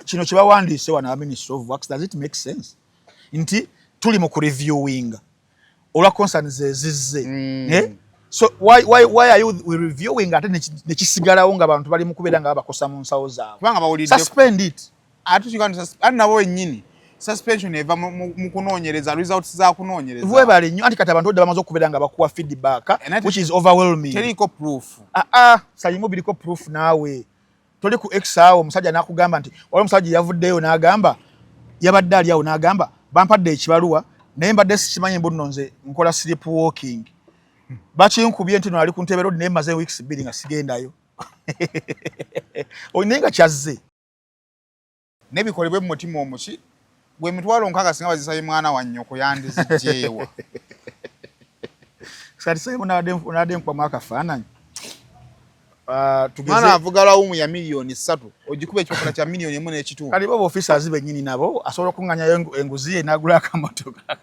kino kibawandiise wano Ministry of Works, does it make sense nti tuli mu reviewing olwa concerns ezizze so why are you reviewing ate ne kisigalawo nga abantu bali mu kubeera nga bakosa mu nsawo zaabwe kubanga bawulidde suspend it ate nabo ennyini suspension eva mu kunoonyereza results za kunoonyereza bwe bali nnyo anti kati abantu odde bamaze okubeera nga bakuwa feedback which is overwhelming teriko proof sayimu biriko proof naawe toli ku X awo omusajja n'akugamba nti wali omusajja yavuddeyo n'agamba yabadde ali awo n'agamba bampadde ekibaluwa naye mbadde sikimanyi mbu nno nze nkola sleep walking bakinkubye nti no ali ku ntebe road naye maze weeks 2 nga sigendayo naye nga kyazze n'ebikolebwe mu mutima omuki gwe mitwalo nkaaga singa bazisaye mwana wa nnyoko yandizijjeewa sati sayimu n'adde nkwamu akafaananyi mwana avuga lawumu ya milioni 3 ogikuba ekyokola kya milioni 1.2 kali bo officers bennyini nabo asobola okuŋŋanyayo enguzi ye n'agula akamotoka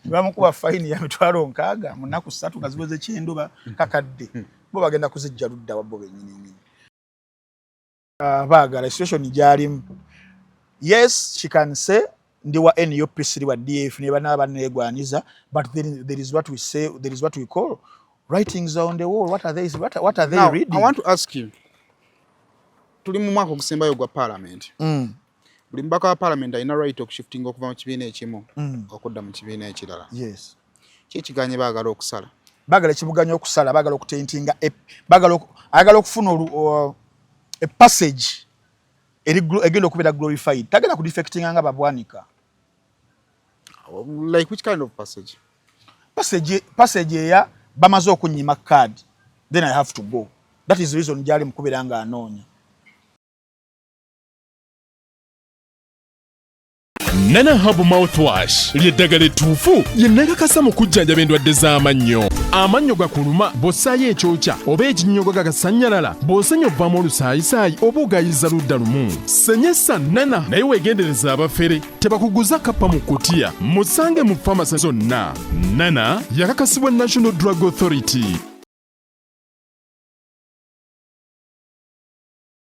bamukuba fayini ya mitwalo nkaaga mu nnaku 3 nga ziweze kyenduba kakadde bo bagenda kuzijja ludda wabbo bennyini baagala situation gyalimu yes she can say ndi wa NUP siri wa DF ne bana banegwaniza but there is what we say, there is what we call writings on the wall. What are they now, reading? I want to ask you, tuli mu mwaka ogusembayo gwa parliament buli mbaka wa parliament alina right okushiftinga okuva mu kibiina ekimu okudda mu kibiina ekirala yes kikiganye baagala okusala baagala ekibuganya okusala baagala okutentinga baagala okufuna a passage egenda okubeera glorified tagenda ku defectinga nga babwanika like which kind of passage eya bamaze okunyima card then I have to go. That is the reason gyali mukubeera nga anoonya. Nana Herbal Mouthwash lyeddagala ettuufu lye nakakasa mu kujjanjaba endwadde z'amannyo. Amannyo gakuluma bw'ossaayo ekyokya oba ekinnyogo gagasanyalala bw'osenya ovaamu olusaayisaayi oba ogayiza ludda lumu. Senyesa Nana naye weegendereza abafere tebakuguza kappa mu kkutiya musange mu famasi zonna. Nana yakakasibwa National Drug Authority.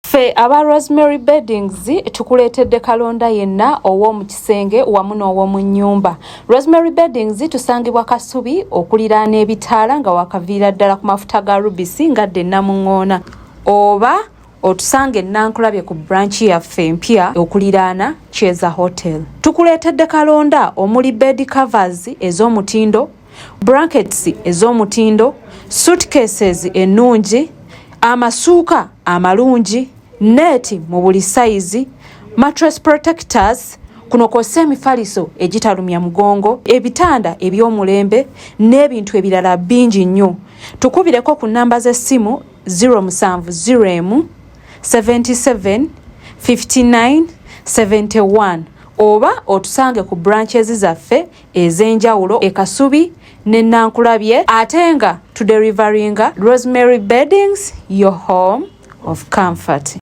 Fe aba Rosemary Beddings tukuleetedde kalonda yenna ow'omu kisenge wamu n'ow'omu nnyumba. Rosemary Beddings tusangibwa Kasubi okuliraana ebitaala nga wakaviira ddala ku mafuta ga rubisi ngadde Namuŋŋoona oba otusange Nankulabye ku branch yaffe empya okuliraana Cheza Hotel. Tukuleetedde kalonda omuli bed covers ez'omutindo, blankets ez'omutindo, suitcases ennungi, amasuuka amalungi, neti mu buli size, mattress protectors, kuno kw'ossa emifaliso egitalumya mugongo, ebitanda eby'omulembe n'ebintu ebirala bingi nnyo. Tukubireko ku nnamba z'essimu 070 77 59 71 oba otusange ku branches zaffe ez'enjawulo e Kasubi ne Nankulabye ate nga tuderivaringa Rosemary Beddings, your home of comfort.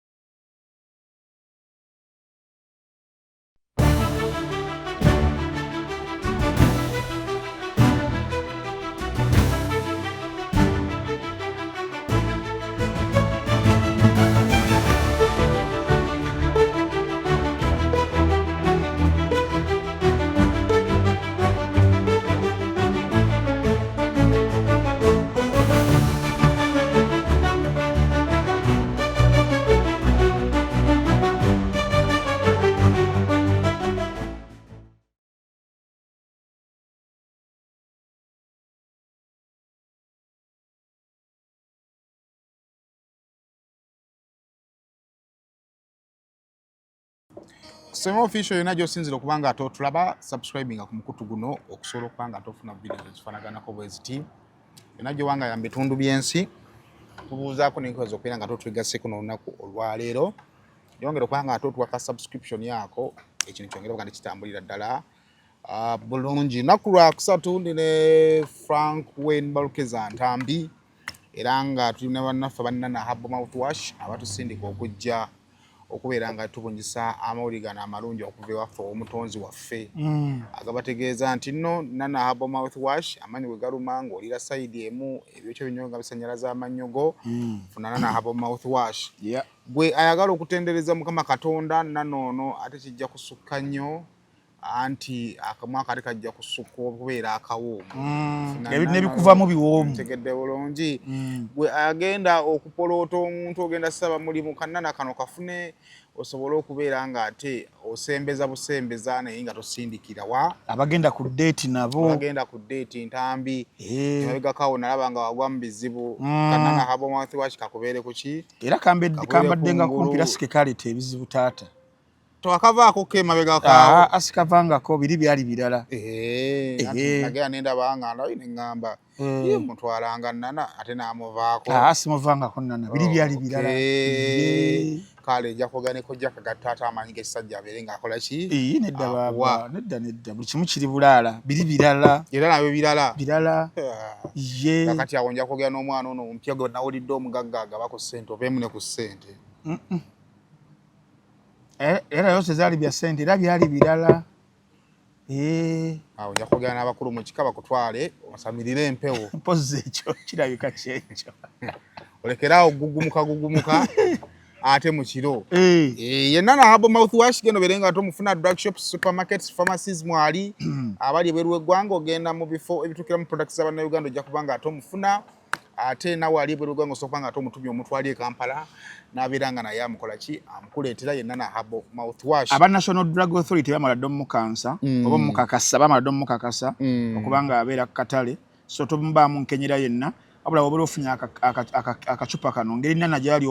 Sema official yona gy'osinzira okuba nga ate otulaba subscribinga ku mukutu guno okusobola okuba nga ate ofuna video ezifaanaganako bweziti yona gy'obanga ya mu bitundu by'ensi tubuuzaako n'enkozi okubeera nga ate otwegasseeko n'olunaku olwaleero yongera okuba nga ate otuwaka subscription yaako ekintu kyongera okuba nga kitambulira ddala bulungi. Lunaku lwakusatu ndi ne Frank Wayne Balukeza Ntambi era nga tuli ne bannaffe Nana Herbal Mouthwash abatusindika okujja okubeera nga tubunyisa amawulire gano amalungi okuva ewaffe omutonzi waffe agabategeeza nti nno Nana Herbal Mouthwash amanyi bwe galuma ng'olira sayidi emu ebyokyo binyonyo nga bisannyalaza amannyo go funa Nana Herbal Mouthwash gwe ayagala okutendereza Mukama Katonda nanoono ate kijja kusukka nnyo anti akamwa akati kajja kusukka okubeera akawoomu nebikuvamu biwoomu tegedde bulungi gwe agenda okupoloota omuntu ogenda ssaba mulimu kannana kano kafune osobola okubeera nga ate osembeza busembeza naye nga tosindikira wa abagenda ku deeti nabo abagenda ku deeti ntambi emabegakawo nalaba nga wagwa mu bizibu Nana Herbal Mouthwash kakubeere kuki era kambadde nga kumpira sike kaleta ebizibu taata twakavaako ke emabega kaawo asikavangako biri byali birala nagera nendaba nga ndayo neŋŋamba ye mutwalanga Nana ate n'amuvaako simuvangako Nana biri byali birala kale ejja kugana ekojja kagatta ate amanyi g'ekisajja abeere ng'akola ki nedda baba nedda buli kimu kiri bulaala biri birala era nabyo birala ye kakati awo nja kwogera n'omwana ono omumpya gwe nawulidde omugagga agaba ku ssente oba emu ne ku ssente era yose zaali bya ssente era byali birala awo nja kwogera n'abakulu mu kika bakutwale osamirire empewo mpozi ekyo kirabika kyekyo olekeraawo gugumuka ate mu kiro ye Nana Herbal Mouthwash geno beere nga tomufuna drug shops supermarkets pharmacies mwali abali ebweru w'eggwanga ogenda mu bifo ebitukira mu products z'Abannayuganda ojja kuba nga atomufuna ate nawe ali ebweru w'eggwanga osobola nga atomutubye omutwali e Kampala n'abeera nga naye amukola ki amukuleetera ye Nana Herbal Mouthwash aba National Drug Authority bamala dde omukansa oba omukakasa bamala dde omukakasa okuba nga abeera ku katale so tomubaamu nkenyera yenna wabula wabula ofunye akacupa kano ngeri Nana gyali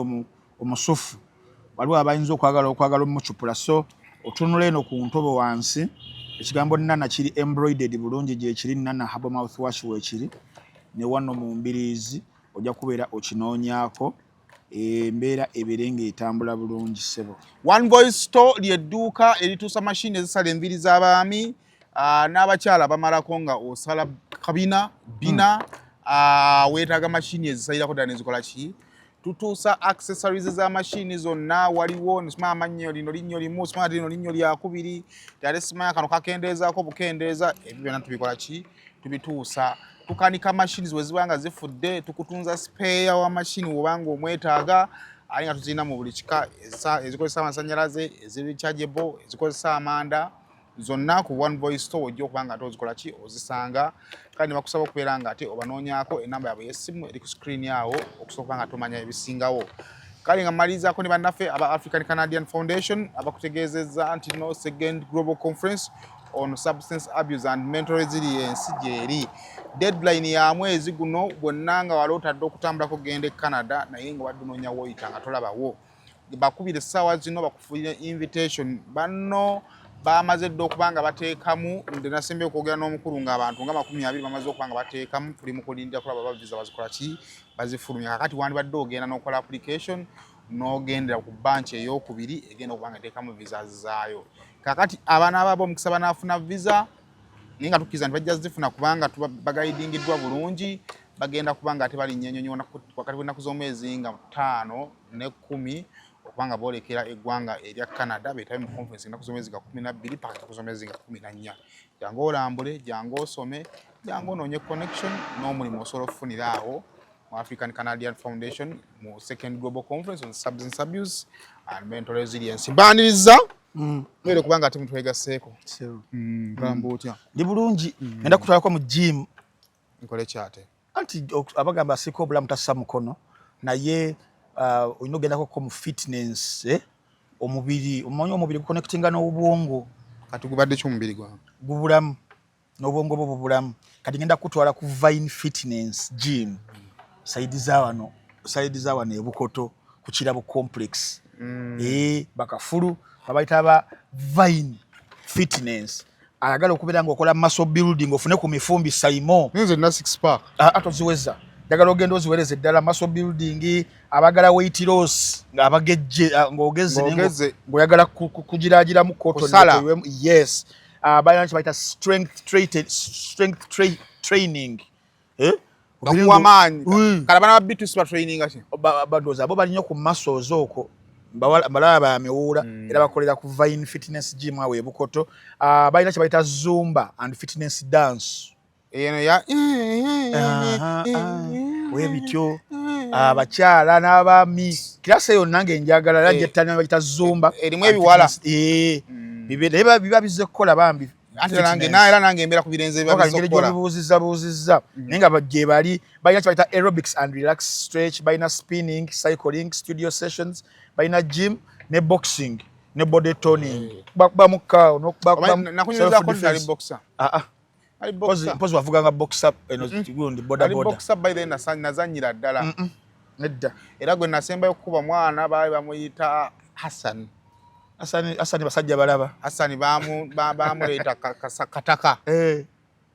omusufu waliwo abayinza okwagala omucupula so otunula eno ku ntobo wansi ekigambo Nana kiri embroidered bulungi gyekiri Nana Herbal Mouthwash weekiri ne wano mu mbiriizi ojja kubeera okinoonyaako embeera ebeere ng'etambula bulungi ssebo. One Voice Store ly'edduuka erituusa mashini ezisala enviiri z'abaami n'abakyala bamalako nga osala kabina bina weetaaga mashini ezisalirako ddala nezikola ki tutuusa accessories za mashini zonna waliwo nsimanya amannyo lino linnyo limu simanya lino linnyo lyakubiri ate simanya kano kakendeezaako bukendeeza ebyo byonna tubikola ki tubituusa tukanika mashini bwe ziba nga zifudde tukutunza spare wa mashini wobanga omwetaaga ali nga tuzirina mu buli kika ezikozesa amasannyalaze ezirichargeable ezikozesa amanda zonna ku One Voice Store ojja okuba nga ate ozikola ki ozisanga kandi bakusaba okubeera nga ate obanoonyaako enamba yaabwe y'essimu eri ku screen yawo okusobola nga tomanya ebisingawo kale nga mmalizaako ne bannaffe aba African Canadian Foundation abakutegeezezza nti no second global conference on substance abuse and mental resilience gyeri deadline ya mwezi guno bwonna nga wali otadde okutambulako kugenda e Canada naye nga wadunoonya woyita nga tolabawo bakubira essaawa zino bakufuulira invitation banno bamaze dde okuba nga bateekamu nde nasembe okwogera n'omukulu ng'abantu nga 20 bamaze okuba nga bateekamu tuli mu kulindira kulaba baviza bazikola ki bazifulumya kakati wandibadde ogenda n'okola application n'ogendera ku banki ey'okubiri egenda okuba nga eteekamu visa zaayo kakati abaana ababo omukisa banaafuna visa naye nga tukkiriza nti bajja zifuna kubanga bagayidingiddwa bulungi bagenda kuba nga ate balinnyonnyonyola wakati w'ennaku z'omwezi nga 5 ne 10 okubanga boolekera eggwanga erya Canada beetabe mu conference ennaku z'omwezi ga 12 paka ennaku z'omwezi ga 14 jangu olambule jangu osome jangu onoonye connection n'omulimu osobola okufunira awo mu African Canadian Foundation mu second global conference on substance abuse and mental resilience mbaniriza mwere kubanga ate mutwegasseeko gamba otya ndi bulungi enda kutwalako mu gym nkole kyate anti abagamba asiko obulamu tassa mukono naye olina ogendako mu fitness omubiri omanyi omubiri guconnectinga n'obwongo kati gubadde ky'omubiri gwange gubulamu n'obwongo bwo bubulamu kati ngenda kutwala ku Vine Fitness Gym saidi za wano ebukoto ku Kirabo Complex bakafulu abayita aba Vine Fitness ayagala okubeera ng'okola muscle building ofune ku mifumbi saimo nze na 6 pack atoziweza njagala ogenda oziwereze ddala muscle building abagala weight loss ng'abagejje ng'ogeze ng'oyagala kugiraagiramu cotton yes bayina kye bayita strength training okuwa maanyi kale bana babitu siba training ati badoza abo balinyo ku muscles okwo balaba amewura era bakolera ku Vine Fitness Gym awe Bukoto balina kye bayita Zumba and Fitness Dance eno ya webityo abakyala n'abaami kirasa yonna ng'enjagala era gyettani bayita Zumba erimu ebiwala biba bizze kukola bambi era nange embeera ku birenze buuzizza naye nga gye bali balina kye bayita aerobics and relax stretch balina spinning cycling studio sessions balina gym ne boxing ne body toning kuba mukaawo pozi wavuganga boxa eno gundi bodaboda by then nazanyira ddala nedda era gwe nasembayo kukuba mwana baali bamuyita Hassan basajja balaba Hassan bamuleeta kataka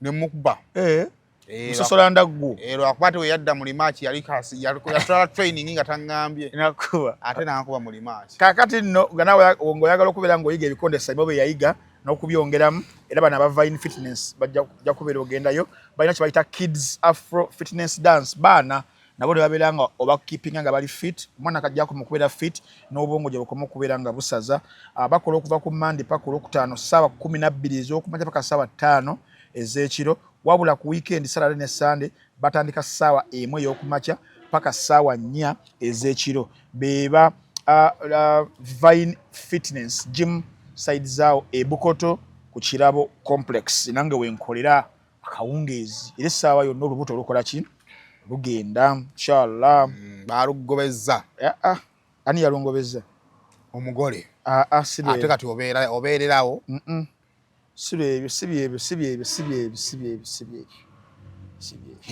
ne mukuba musosola ndaggu lwakuba we yadda mulimaaki yatwala training nga taŋŋambye nakuba ate nankuba mulimaaki kakati nno ganawe ng'oyagala okubeera ng'oyiga ebikonde Saimo bye yayiga n'okubyongeramu era bano aba Vine Fitness bajja kubeera ogendayo balina kye bayita Kids Afro Fitness Dance baana nabo ne babeera nga oba keepinga nga bali fit omwana kajjako mu kubeera fit n'obwongo gye bukoma okubeera nga busaza bakola okuva ku Monday paka Olwokutaano ssaawa 12 ez'okumakya paka ssaawa 5 ez'ekiro wabula ku weekend Saturday ne Sunday batandika ssaawa 1 ey'okumakya paka ssaawa 4 ez'ekiro beba Vine Fitness Gym side zaawo Bukoto ku Kirabo Complex nange wenkolera akawungeezi era essaawa yonna olubuto olukola ki lugenda inshallah balugobezza ani yalungobezza omugole ate kati obeererawo sibyebyo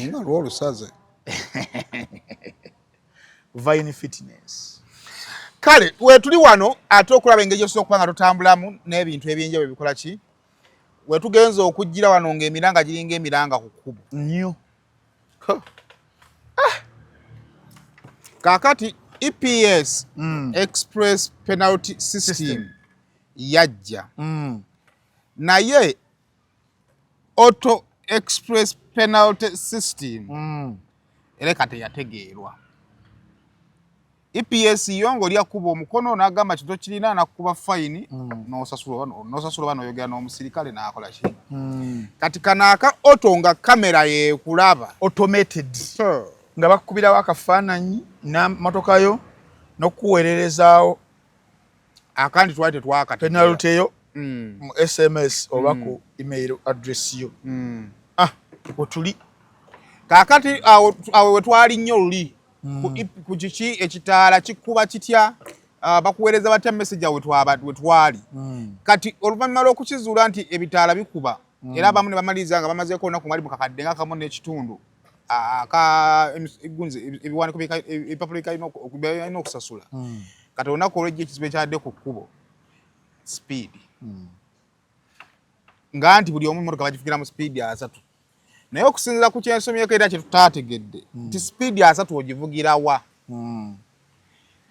nga lwolusaze Vine Fitness kale wetuli wano ate okulaba engeri gyosobola okuba nga tutambulamu n'ebintu ebyenjawulo bikola ki wetugenza okujjira wano ng'emiranga giringa emiranga ku kkubo nnyo kakati EPS Express Penalty System yajja naye Auto Express Penalty System era kati yategeerwa EPS yongo lya kuba omukono n'agamba kito kirina nakuba fine n'osasula bano oyogera n'omusirikale n'akola ki kati kanaaka auto nga kamera yeekulaba automated nga bakubirawo akafaananyi n'amatoka yo n'okuweererezaawo akandi twali tetwakati penalty eyo mu SMS oba ku email address yo wetuli kaakati awo wetwali nnyo luli ku kiki ekitaala kikuba kitya bakuweereza batya message awo wetwali kati oluvannyuma lw'okukizuula nti ebitaala bikuba era abamu ne bamaliriza nga bamazeeko olunaku mwali mu kakadde ng'akamu n'ekitundu ebiwandiiko epapulika alina okusasula kati olunaku olwejja ekizibu ekyadde ku kkubo speed nga nti buli omu emmotoka bagifugira mu speed 3 naye okusinziira ku kyensomyeko era kyetutaategedde nti speed 3 ogivugirawa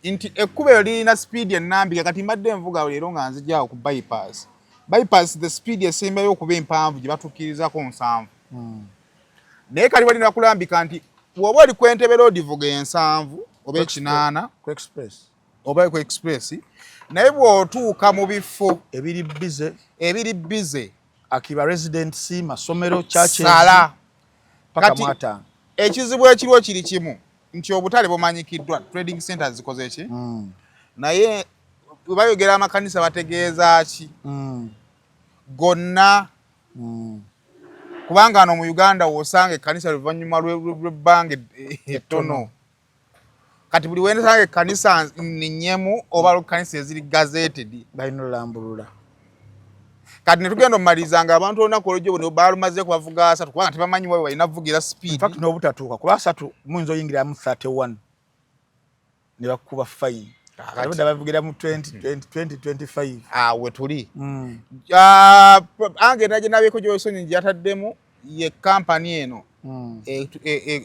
nti ekkubo eyo lirina speed ennambika kati mbadde envuga leero nga nzijaawo ku bypass the speed esembayo okuba empanvu gye batuukiririzako 7 naye kali balina kulambika nti bw'oba oli ku Entebbe Road vuga 7 oba 8 oba ku express naye bw'otuuka mu bifo ebiri bize akiba residency masomero churches kati ekizibu ekiriwo kiri kimu nti obutale bumanyikiddwa trading centers zikoze ki naye bayogera amakanisa bategeeza ki gonna kubanga ano mu Uganda wosanga ekkanisa luvannyuma lw'ebbanga ettono kati buli wendesanga ekkanisa nnyemu oba ekkanisa eziri gazetted balina olambulula kati netugenda omumaliriza nga abantu olunaku olwejjo buno baalumaze kubavuga 3 kubanga tebamanyi wawe balina vugira speed fact n'obutatuuka kuba 3 muyinza oyingiramu 31 ne bakuba fine abadde bavugira mu 2025 we tuli ange naje nabyeko gyosonyi gyataddemu ye kampani eno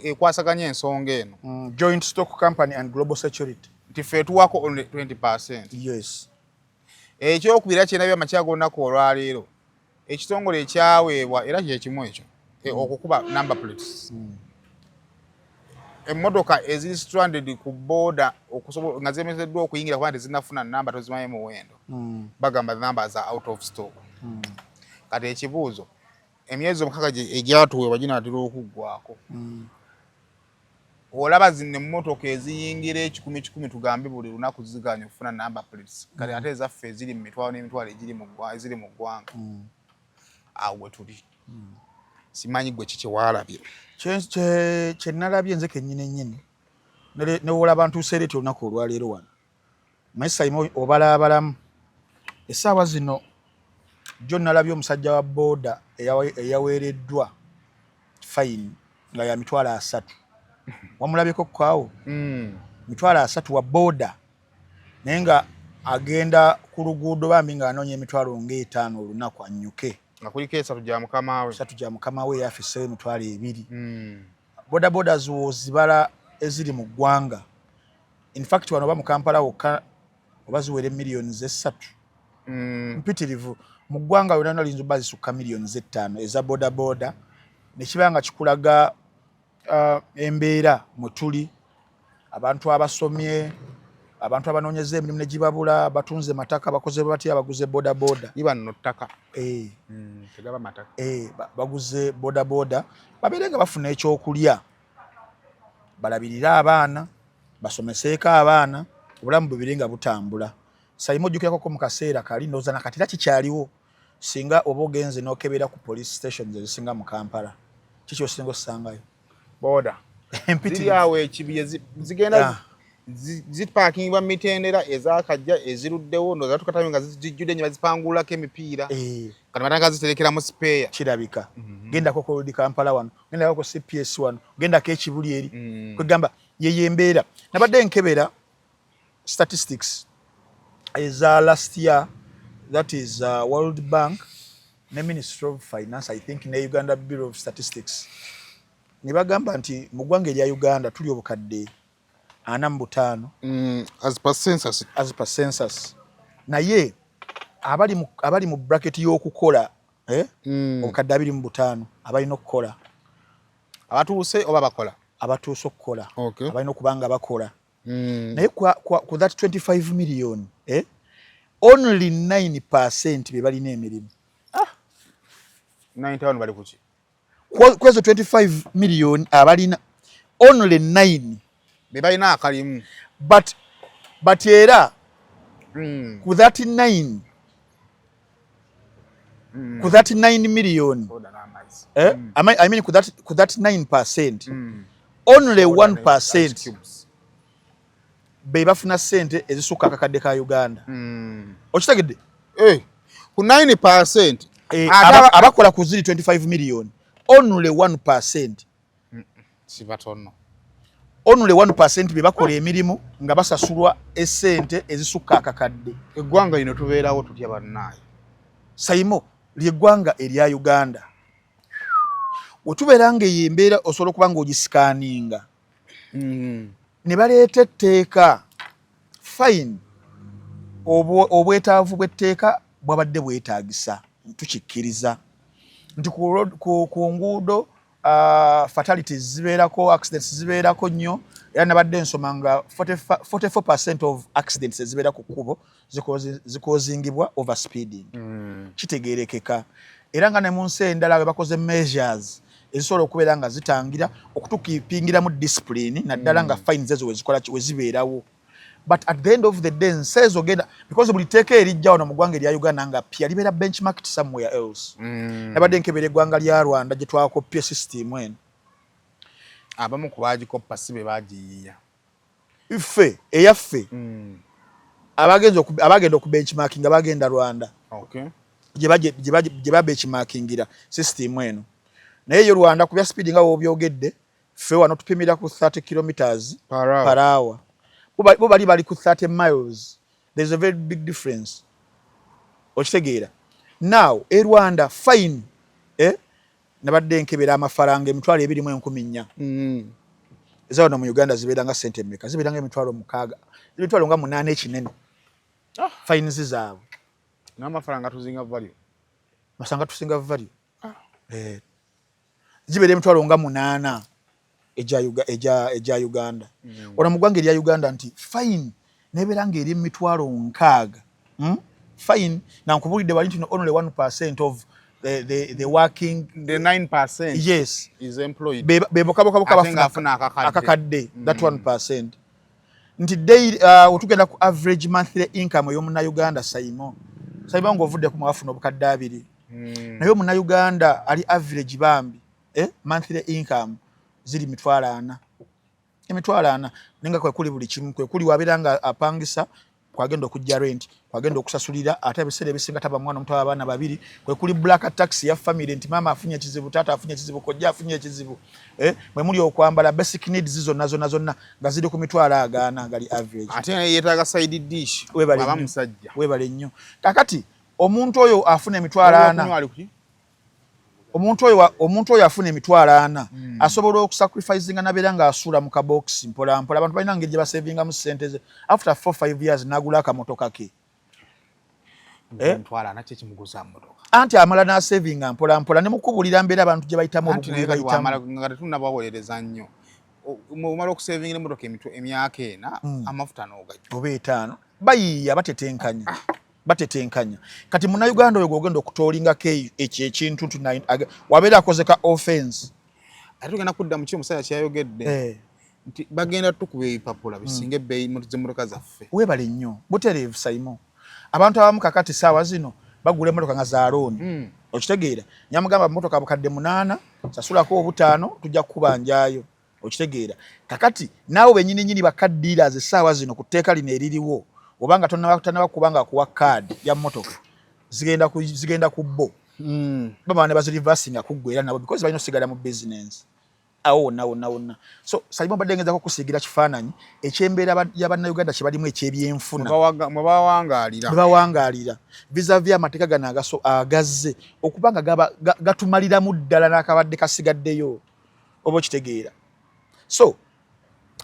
ekwasaganya ensonga eno joint stock company and global security nti ffe tuwako only 20%. yes ekyokubira kyenabyo amakyago olunaku olwaleero ekitongole ekyaweebwa era kye kimu ekyo okukuba number plates emmotoka eziri stranded ku border okusobola nga zemezeddwa okuyingira kuba tezinnafuna namba tozimanyi muwendo bagamba namba za out of stock kati ekibuuzo emyezi omukaaga egyatuweebwa ginaatera okuggwako olaba zino emmotoka eziyingira 10,000 tugambe buli lunaku ziganya okufuna namba plates kati ate ezaffe eziri mu mitwalo n'emitwalo eziri mu ggwanga awo we tuli simanyi gwe kiki waalabye kye nalabye nze kennyini ne wolaba ntuuseereeti olunaku olwaleero wano naye sayima obalaabalamu essaawa zino jjo nalabye omusajja wa booda eyaweereddwa fayini nga ya mitwalo 3 wamulabyeko kwaawo mitwalo 3 wa booda naye nga agenda ku luguudo bambi nga anoonya emitwalo nga 5 olunaku annyuke nga kuliko 3 gya mukama we 3 gya mukama we yafiseewo emitwalo 2 boda zibala eziri mu ggwanga in fact wano oba mu Kampala wokka oba ziwere miliyoni 3 mpitirivu mu ggwanga yonna nalinza oba zisukka miliyoni 5 eza boda nekiba nga kikulaga embeera mwe tuli abantu abasomye abantu abanoonyeza emirimu ne gibabula abatunze mataka bakoze batya baguze boda iba nno ttaka tegaba mataka baguze boda babeere nga bafuna ekyokulya balabirire abaana basomeseeko abaana obulamu bubiri nga butambula sayima ojjukirako mu kaseera kali ndowooza nakati era kikyaliwo singa oba ogenze n'okebera ku police stations ezisinga mu Kampala kiki osinga ossangayo boda ziri awo ekibi zigenda zipaakingibwa mitendera ezakajja eziruddewo ndowooza tukatayo nga zijjudde nnyo bazipangulako emipiira kati batanga ziterekeramu sipeeya kirabika gendako ku Road Kampala wano gendako ku CPS wano gendako ekibuli eri kwegamba yeyo embeera nabadde nkebera statistics eza last year that is World Bank ne Ministry of Finance I think ne Uganda Bureau of Statistics ne bagamba nti mu ggwanga erya Uganda tuli obukadde 45 as per census naye abali mu bracket y'okukola obukadde 25 abalina okukola abatuuse oba bakola abatuuse okukola abalina okubanga bakola naye ku that 25 million only 9% be balina emirimu 9 bali kuki kwezo 25 million abalina only 9 be balina akalimu but era ku that 9 ku that 9 million I mean ku that 9% only 1% be bafuna sente ezisukka akakadde ka Uganda okitegedde ku 9% abakola ku ziri 25 million only 1% sibatono only 1% be bakola emirimu nga basasulwa esente ezisukka akakadde eggwanga lino tubeerawo tutya bannaye sayimo ly'eggwanga erya Uganda wetubeera nga eyo embeera osobola okuba nga ogisikaninga ne baleeta etteeka fine obwetaavu bw'etteeka bwabadde bwetaagisa tukikkiriza nti ku nguudo fatalities zibeerako accidents zibeerako nnyo era nabadde nsoma nga 44% of accidents ezibeera ku kkubo zikozingibwa overspeeding kitegeerekeka era nga ne mu nsi endala we bakoze measures ezisobola okubeera nga zitangira okutukipingiramu discipline naddala nga fines ezo we zibeerawo but at the end of the day nsi ezo genda because buli tteeka erijja wano mu ggwanga erya Uganda nga pya libeera benchmarked somewhere else nabadde nkebera eggwanga lya Rwanda gye twakopye system eno abamu ku baagikoppa si be baagiyiiya ife eyaffe abagenda okubenchmarking nga bagenda Rwanda gye babenchmarkingira system eno naye yo Rwanda ku bya speed nga wobyogedde ffe wano tupimira ku 30 kilometers per hour bo bali ku 30 miles there's a very big difference okitegeera now Rwanda fine nabadde nkebera amafaranga emitwalo 24,000 eza wano mu Uganda zibeera nga sente mmeka zibeera nga emitwalo 6 emitwalo nga 8 ekinene fines zaabwe n'amafaranga tuzinga value masanga tusinga value zibeera emitwalo nga 8 eja Uganda ona mugwanga erya Uganda nti fine neberanga eri mitwalo 6 fine na nkubulide bali nti only 1% of the working the 9% yes is employed beboka bafuna akakadde that 1% nti day utugenda ku average monthly income y'omuna Uganda sayimo ng'ovudde ku mwafuna obukadde 2 naye omuna Uganda ali average bambi monthly income ziri emitwalo 4 nenga kwe kuli buli kimu kwe kuli wabiranga apangisa kwagenda okujja rent kwagenda okusasulira ate ebiseera ebisinga taba mwana omuto abaana 2 kwe kuli black tax ya family nti mama afunye ekizibu tata afunye ekizibu kojja afunye ekizibu mwe muli okwambala basic needs zonna nga ziri ku mitwalo 4 gali average ate yeetaaga side dish baba musajja webale nnyo kakati omuntu oyo afuna emitwalo 4 omuntu oyo afuna emitwalo 4 asobola okusacrificing nabera nga asula mu kabox mpola abantu balina ngeri gye basavinga mu sente ze after 4-5 years nagula akamotoka ke emitwalo 4 kye kimuguza motoka anti amala na saving mpola ne mukubulira mbera abantu gye bayitamu obuguzi bayitamu nga tetunnabawolereza nnyo omala okusaving ne motoka emyaka 4 amafuta n'ogajja oba 5 bayiya batetenkanya kati muna Uganda oyo gogenda okutolinga ke ekintu wabeera akozeka offense ate tugenda kudda mu kyo musajja kyayogedde nti bagenda tukuba ebipapula bisinga ebbeeyi z'emmotoka zaffe webale nnyo butereevu sayimo abantu abamu kakati saawa zino bagula emmotoka nga za looni okitegeera nyamugamba mmotoka bukadde 8 sasulako 5 tujja kukubanjayo okitegeera kakati naawe bennyini bakaddealers saawa zino ku tteeka lino eririwo obanga tonna kubanga kuwa card ya motoka zigenda kubbo baba ne bazirivasinga kuggwera nabo because balina osigala mu business awo na so sayimo badengeza ko kusigira kifaananyi ekyembeera y'abanna Uganda kibalimu ekyebyenfuna bawangalira vis-a-vis amateeka gano agazze okubanga gatumalira mu ddala n'akabadde kasigaddeyo oba kitegeera so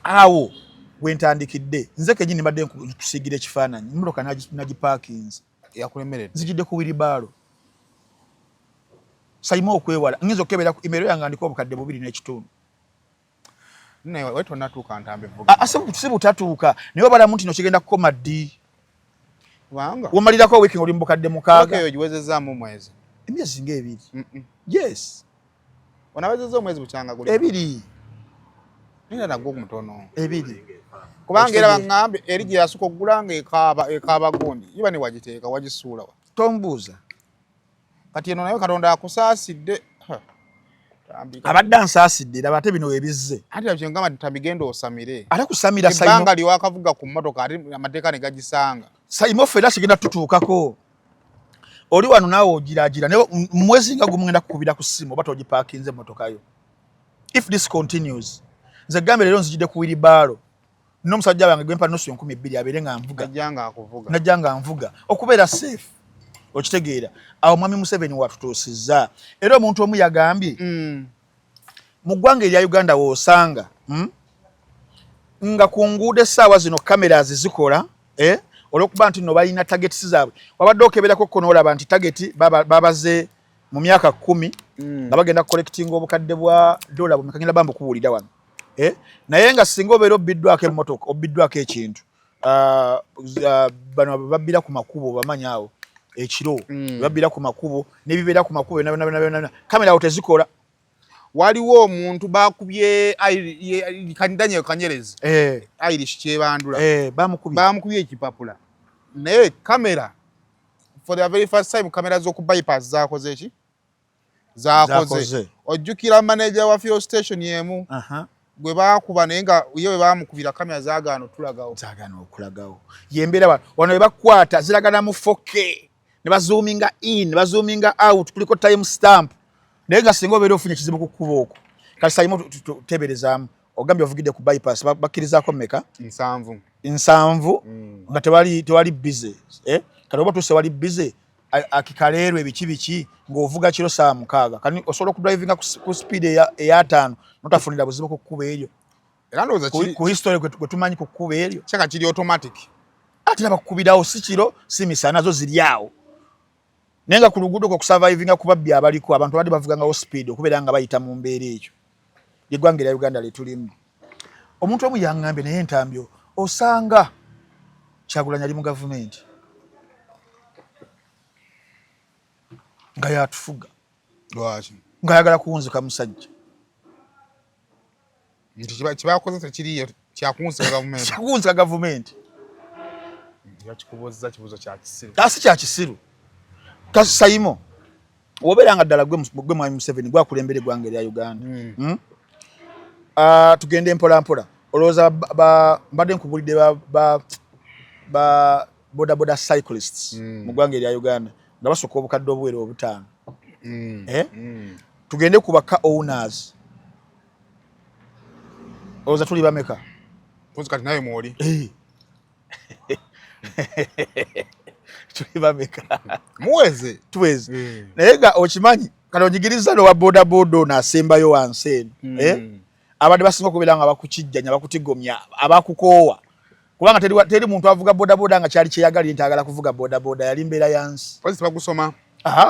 awo wentandikidde nze kenyini mbadde nkusigira ekifaananyi mmotoka nagiparkings yakulemeredde zijidde ku wiribalo sayimo okwewala nginza okukebera ku email yange andika obukadde 2.5 naye wetu natuuka ntambe vuga si butatuuka naye obalamu nti no kigenda kukoma ddi wanga womalirako wiki oli mu bukadde 6 eyo giwezezaamu mwezi emyezi nga 2 yes onawezezza omwezi bukyanga guli 2 nina nagwo mutono 2 kubanga era baŋŋambe eri gye yasuka okugula nga ekaaba gundi iba ne wagiteeka wagisuula wa tombuuza kati eno nayo Katonda akusaasidde abadde ansaasidde laba ate bino webizze ate abyengamba nti tamigenda osamire ate kusamira sayimo liwakavuga ku mmotoka ate amateeka ne gagisanga sayimo ffe era kigenda tutuukako oli wano naawe ogiraagira naye mu mwezi nga gumugenda kukubira ku ssimu oba togiparkinze emmotoka yo if this continues nze gambe leero nzijidde ku wiribalo n'omusajja wange gwempa nusu 2,000 abeere nga nvuga najja nga nvuga okubeera safe okitegeera awo mwami Museveni watutuusizza era omuntu omu yagambye mu ggwanga erya Uganda woosanga nga ku nguudo essaawa zino cameras zikola olw'okuba nti no balina targets zaabwe wabadde okeberako kono olaba nti target babaze mu myaka 10 nga bagenda collecting obukadde bwa dola bumekanyira bambu kuwulira wano naye nga singa obeera obbiddwako emmotoka obbiddwako ekintu bano babbira ku makubo bamanyi awo ekiro babbira ku makubo n'ebibeera ku makubo kamera awo tezikola waliwo omuntu bakubye Daniel Kanyerezi Irish kyebandula bamukubye ekipapula naye kamera for the very first time kamera z'oku bypass zakoze eki zakoze ojjukira manager wa fuel station yemu gwe bakuba naye nga ye bwe bamukubira kamera zaagaana okulagawo yembeera wano we bakwata ziragana mu 4K ne bazoominga in ne bazoominga out kuliko time stamp naye nga singa obeera ofunye ekizibu ku kkubo okwo kati sayimo tuteberezaamu ogambye ovugidde ku bypass bakkirizaako mmeka 7 nga tewali busy kati oba tuuse wali busy akikaleerwa ebiki ng'ovuga kiro saa 6 kani osobola okudrivinga ku speed eya 5 notafunira buzibu ku kkubo eryo era ndowooza ku history gwe tumanyi ku kkubo eryo kyaka kiri automatic ate nabakukubirawo si kiro si misana nazo ziri awo naye nga ku luguudo kwe kusurvivinga ku babbi abaliko abantu badde bavugangawo speed okubeera nga bayita mu mbeera ekyo yeggwanga lya Uganda lyetulimu. Omuntu omu yaŋŋambye naye entambyo osanga Kyagulanyi ali mu gavumenti nga yatufuga lwaki ng'ayagala kuwunzika musajja nti kibakozesa kiriyo kyakuwunzika gavumenti yakikubuzza kibuzo kya kisiru si kya kisiru Sayimo obeeranga ddala gwe mwami Museveni gwakulembera eggwanga erya Uganda tugende mpola mpola olowooza mbadde nkubulidde ba boda cyclists mu ggwanga erya Uganda nga basooka obukadde obuwera obutaano tugende ku baka owners olowooza tuli bameka kozi kati nawe mwoli tuli bameka muweze tuweze naye nga okimanyi kati onyigiriza nowa boda ono asembayo wansi eno abadde basinga okubeera nga bakukijjanya bakutigomya abakukoowa kubanga teri muntu avuga boda nga kyali kyeyagalire nti agala kuvuga boda yali mbeera yansi poliisi bagusoma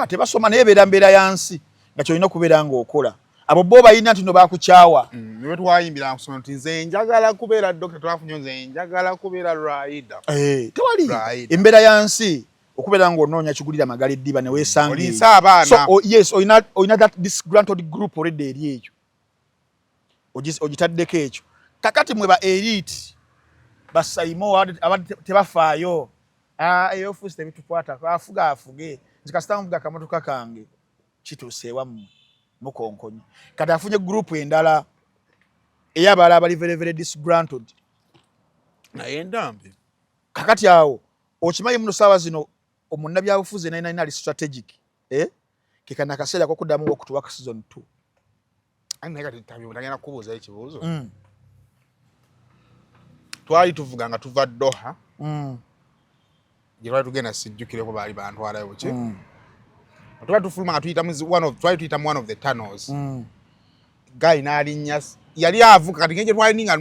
tebasoma naye beera mbeera yansi nga kyolina okubeera ng'okola abo bo balina nti no bakukyawa niwe twayimbira kusoma nti nze njagala kubeera dokita twafunye nze njagala kubeera raida tewali embeera yansi okubeera ng'onoonya kigulira magala eddiba ne weesanga olinsa abaana so yes oyina that disgruntled group already eri ekyo ogitaddeko ekyo kakati mwe ba elite basayimo abadde tebafaayo eyofuusi tebitukwata afuge nzikasita muvuga akamotoka kange kituuse ewammwe mukonkonyi kati afunye gurupu endala ey'abalala abali very disgruntled naye ndambi kakati awo okimanyi muno saawa zino omunnabyabufuzi naina ali strategic kekana akaseera kokuddamu okutuwaka season 2 naye kati tagenda kubuuzayo ekibuuzo twali tuvuga nga tuva Doha gye twali tugenda sijjukireko baali bantwalayo buki tuba tufuluma nga twali tuyitamu one of the tunnels guy n'alinnya yali avuga kati ng'egye twali nga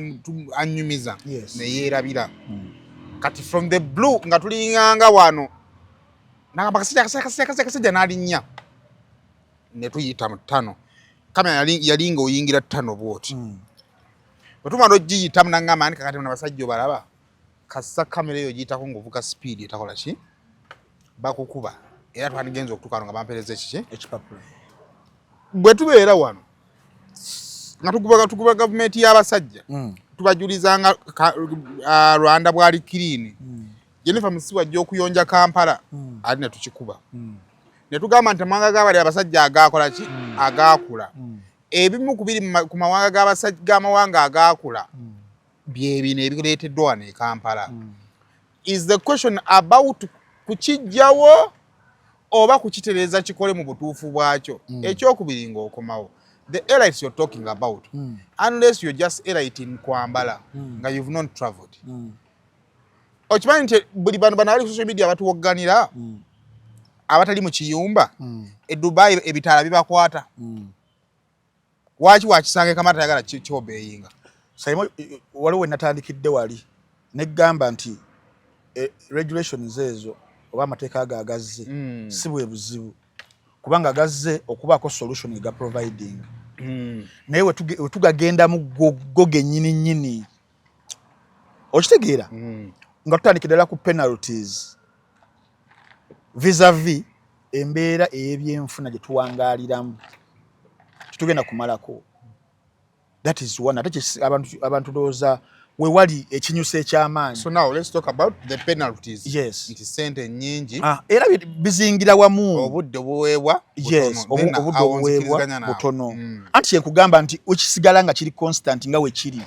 annyumiza ne yeerabira kati from the blue nga tulinganga wano nagamba kasajja n'alinnya ne tuyita mu ttano kamera yali ng'oyingira ttano bwoti bwe tumala ogiyitamu n'aŋŋamba nti kakati abasajja obalaba kassa kamera eyo giyitako ng'ovuga speed etakola ki bakukuba era twandigenza okutuuka nga bampeereza ekipapula bwe tubeera wano nga tukuba gavumenti y'abasajja tubajulizanga Rwanda bwali kirini Jennifer Musiwa ajja okuyonja Kampala ali ne tukikuba ne tugamba nti amawanga g'abali abasajja agaakola ki agaakula ebimu ku biri ku mawanga g'amawanga agaakula byebino ebireeteddwa wano e Kampala is the question about kukijjawo oba kukitereeza kikole mu butuufu bwakyo ekyokubiri ng'okomawo the elites you're talking about unless you're just elite in kwambala nga you've not traveled okimanyi nti buli bantu bano abali ku social media abatuwogganira abatali mu kiyumba e Dubai ebitaala bibakwata waki wakisanga Kamata yagala kyobeyinga Sayimo waliwo we natandikidde wali neggamba nti regulations ezo oba amateeka ago agazze si bwe buzibu kubanga agazze okubaako solution ega providing naye wetugagenda mu go gennyini okitegeera nga tutandikira ddala ku penalties vis-a-vis embeera ey'ebyenfuna gye tuwangaaliramu titugenda kumalako that is one ate abantu lowooza we wali ekinyusa eky'amaanyi. So now let's talk about the penalties. Yes. Nti sente nnyingi. Era bizingira wamu. Obudde buweebwa butono. Yes, obudde buweebwa butono. Anti yenkugamba nti ukisigala nga kiri constant nga we kiri.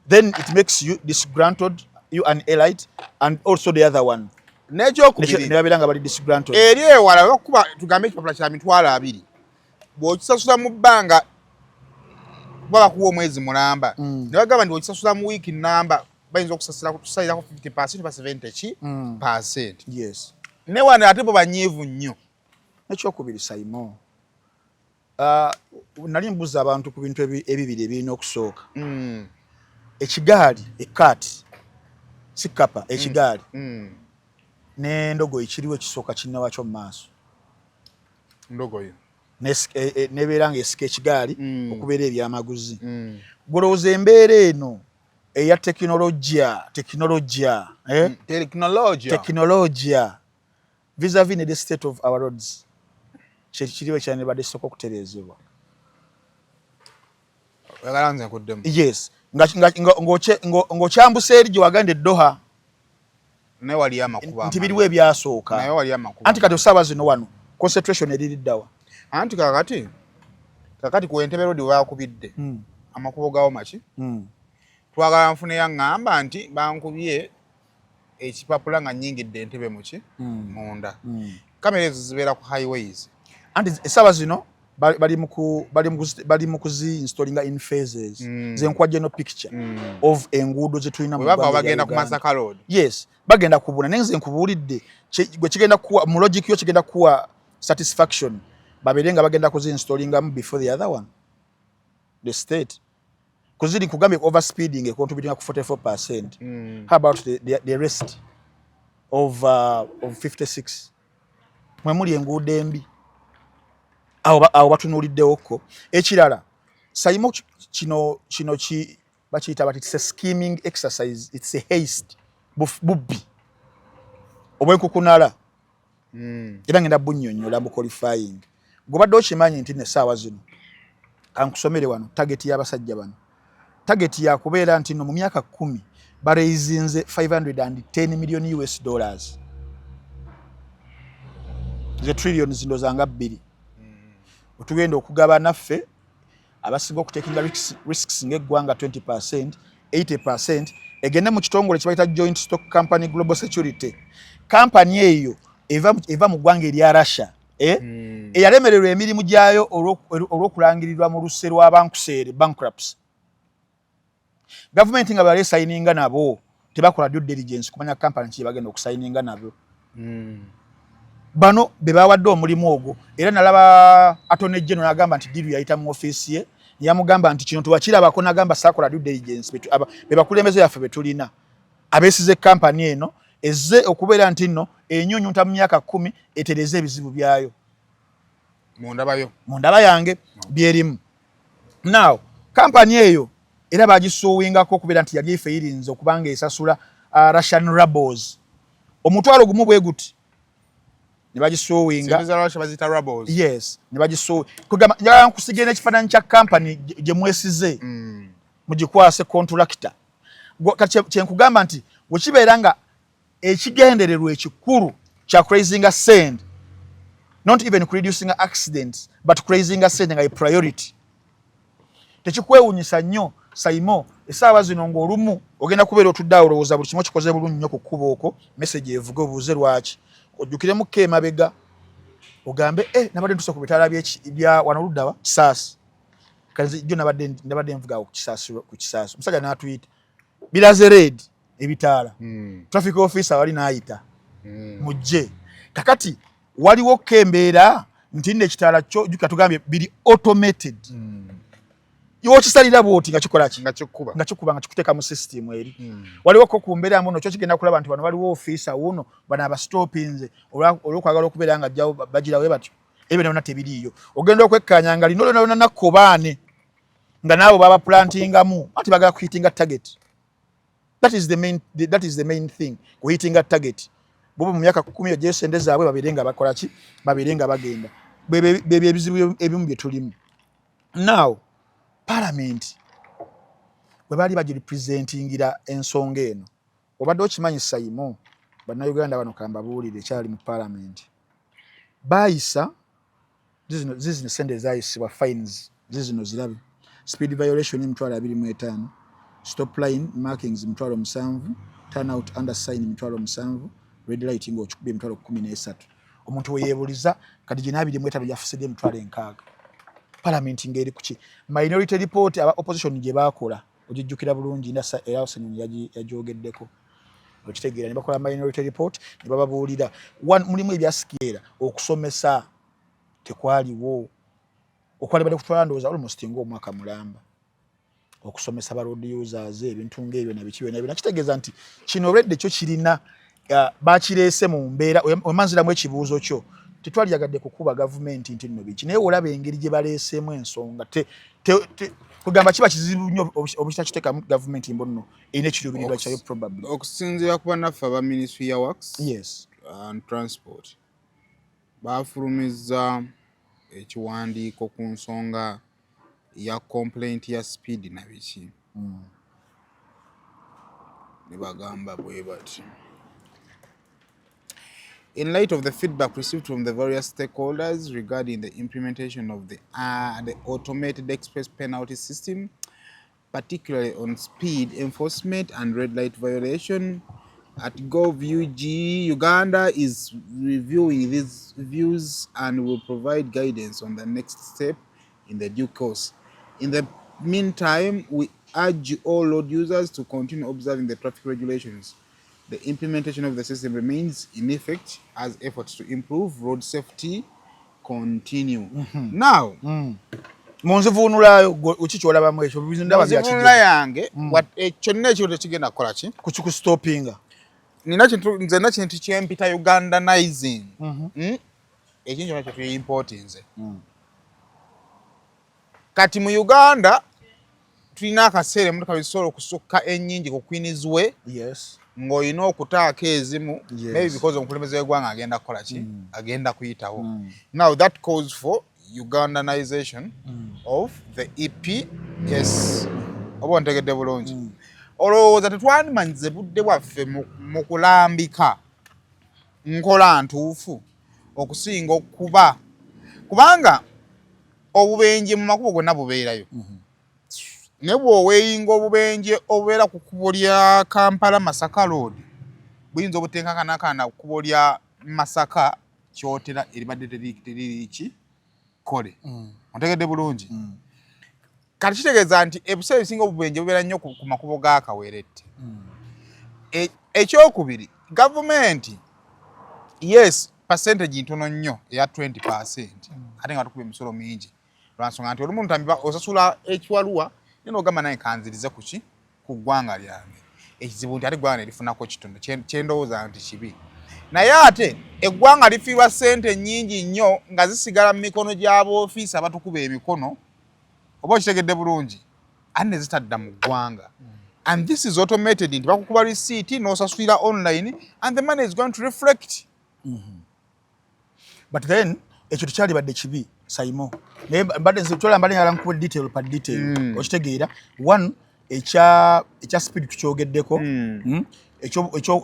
Then it makes you disgruntled, you an elite, and also the other one. N'ekyokubiri. Nebabiranga bali disgruntled. Eri ewala okuba tugambe ekipapula kya mitwalo 2. Bw'okisasula mu bbanga baba kuwa omwezi mulamba ne bagamba nti okisasula mu wiiki namba bayinza okusasula kutusalirako 50% ba 70 ki %. Yes. Ne wano ate bo banyiivu nnyo. Ekyokubiri Sayimo. Nali mbuza abantu ku bintu ebibiri ebirina okusooka. Ekigaali ekati sikapa ekigaali n'endogoyi kiriwo ekisooka kinne wakyo mu maaso. Ndogoyi nebeera ng'esika ekigaali okubeera ebyamaguzi. Golowooza embeera eno eya tekinologiya vis-a-vis ne the state of our roads kiriwe kyane badde soko okutereezebwa. Yes, ng'okyambusa eri gye wagenda Doha nti biriwo ebyasooka anti kati osaba zino wano concentration eririddawa anti kakati ku Entebbe Road wakubidde amakubo gawo maki twagala nfune yaŋŋamba nti bankubye ekipapula nga nnyingidde Entebbe muki munda kamera ezo zibeera ku highways anti esaba zino bali mu kuzi installinga in phases zenkwajja no picture of enguudo zetulina mu baba bagenda ku Masaka Road. Yes, bagenda kubuna naye nze nkubuulidde gwe kigenda kuwa mu logic yo kigenda kuwa satisfaction baberenga bagenda kuzi installinga before the other one the state kuzidi kugambe overspeeding contributing ku 44%. How about the rest of 56 mwemuli enguudo embi awo batunuuliddewoko. Ekirala sayimo kino bakiyita bati it's a scheming exercise, it's a haste bubbi obwenkukunala era ngenda bunnyonnyola mu qualifying gobadde okimanyi nti n'essaawa zino kankusomere wano target y'abasajja bano target yakubeera nti no mu myaka 10 baraizinze $510 million US dollars ze trillions ndozanga 2 otugenda okugaba naffe abasinga okutekinga risks ng'eggwanga 20%, 80% egende mu kitongole kibayita Joint Stock Company Global Security. Company eyo eva mu ggwanga erya Russia eyalemererwa emirimu gyayo olw'okulangirirwa mu luse lw'abankuseere bankruptcy. Government nga balesayininga nabo tebakola due diligence kumanya company ki bagenda okusayininga nabo. Bano be bawadde omulimu ogwo era nalaba Attorney General agamba nti diru yayita mu office ye yamugamba nti kino tuwakirabako nagamba sakola due diligence be bakulembeze yaffe betulina abeesize company eno ezze okubeera nti nno enyunyunta mu myaka 10 etereze ebizibu byayo mu ndaba yange byerimu. Now company eyo era bagisuuwingako okubeera nti yali efeyirinze okubanga esasula Russian rubles omutwalo gumu bwe guti ne bagisuuwinga yes ne bagisuuwi kugamba njagala nkusigire n'ekifaananyi kya company gye mwesize mugikwase contractor kyenkugamba nti wekibeera nga ekigendererwa ekikulu kya crazinga send not even reducing accidents but crazinga send nga priority tekikwewunyisa nnyo sayimo essaawa zino ng'olumu ogenda kubeera otuddeawo olowooza buli kimu kikoze bulungi nnyo ku kkubo okwo message evuga obuuze lwaki ojjukiremu emabbega ogambe nabadde ntuuse ku bitaala bya wano luddawa Kisaasi kazi jjo nabadde nvuga ku Kisaasi omusajja n'atuyita biraze red ebitaala traffic officer wali n'ayita mujje kakati waliwo embeera nti n'ekitaala kyo jjuka tugambye biri automated iwo kisalira bwoti nga kikola ki nga kikuba nga kikuteeka mu system eri waliwo ko kumbeera mbuno kyo kigenda kulaba nti bano waliwo officer wuno bana abastopinze olwokwagala okubeera nga ajjawo bagirawo batyo ebyo byonna tebiriiyo ogenda okwekkanyanga lino lyonna nakkobaane nga naabo baba plantingamu ati bagala kuhitinga target. That is the main thing kuhitinga target bobo mu myaka 10 yo jesende zaabwe babirenga bakola ki babirenga bagenda bebe ebizibu ebimu bye tulimu. Now Parliament bwe bali bagirepresentingira ensonga eno obadde okimanyi sayimo bannayuganda bano kambabuulire ekyali mu Parliament bayisa zizino sente zayisibwa fines zizino zirabe speed violation $25 stop line markings $7 turnout undersign $7 red lighting okikubye $13 omuntu weyeebuliza kati $2.5 yafusidde $6. Parliament ngeri kuki minority report aba opposition gye bakola ogijjukira bulungi ndasa Elson yajogeddeko okitegeera ne bakola minority report ne bababuulira mulimu ebyasikira okusomesa tekwaliwo okwali bade kutwala ndowooza almost ng'omwaka mulamba okusomesa ba road users ebintu ng'ebyo nabikiwe nabyo nakitegeeza nti kino redde kyo kirina bakireese mu mbeera wemanziramu ekibuuzo kyo tetwali yagadde kukuba government nti nno biki naye olaba engeri gye baleeseemu ensonga kugamba kiba kizibu nnyo obukitakiteeka government mbonno erina ekiruubirirwa kyayo probably okusinziira ku bannaffe aba ministry ya works yes and transport baafulumizza ekiwandiiko ku nsonga ya complaint ya speed na biki ne bagamba bwe bati. In light of the feedback received from the various stakeholders regarding the implementation of the automated express penalty system, particularly on speed enforcement and red light violation, at GovUG, Uganda is reviewing these views and will provide guidance on the next step in the due course. In the meantime, we urge all road users to continue observing the traffic regulations. The implementation of the system remains in effect as efforts to improve road safety continue. Now, munzivuunulayo ukikyolabamu ekyo munzivuunula yange kyonna ekyo tekigenda kukola ki kukistopinga nze kintu kyempita ugandanizing ekintu kyonna kyetuyimportinze kati mu Uganda tulina akaseera emmotoka bisobola okusukka ennyingi ku Queensway ng'olina okutaako ezimu maybe because omukulembeze w'eggwanga agenda kukola ki agenda kuyitawo. Now that calls for Ugandanization of the EPS. Oba ntegedde bulungi. Olowooza tetwandimanyize budde bwaffe mu kulambika nkola ntuufu okusinga okuba kubanga obubenje mu makubo gonna bubeerayo. Ne bw'oweeyinga obubenje obubeera ku kkubo lya Kampala Masaka Road buyinza obutenkakanakana ku kkubo lya Masaka kyotera eribadde teriri ki kole ontegedde bulungi kati kitegeeza nti ebiseera ebisinga obubenje bubeera nnyo ku makubo ga Kawerette. Ekyokubiri gavumenti yes percentage ntono nnyo eya 20% ate nga tukuba emisolo mingi lwansonga nti olumu ntambiba osasula ekiwaluwa nino ogamba naye kanzirize kuki ku ggwanga lyange ekizibu nti ate eggwanga nerifunako kitono kyendowooza nti kibi naye ate eggwanga lifiirwa ssente nnyingi nnyo nga zisigala mu mikono gy'aboofiisi abatukuba emikono oba okitegedde bulungi ate ne zitadda mu ggwanga and this is automated nti bakukuba receipt n'osasulira online and the money is going to reflect but then ekyo tekyalibadde kibi Saimo naye mbadde nzitola mbadde njagala nkuwe detail pa detail okitegeera one ekya speed tukyogeddeko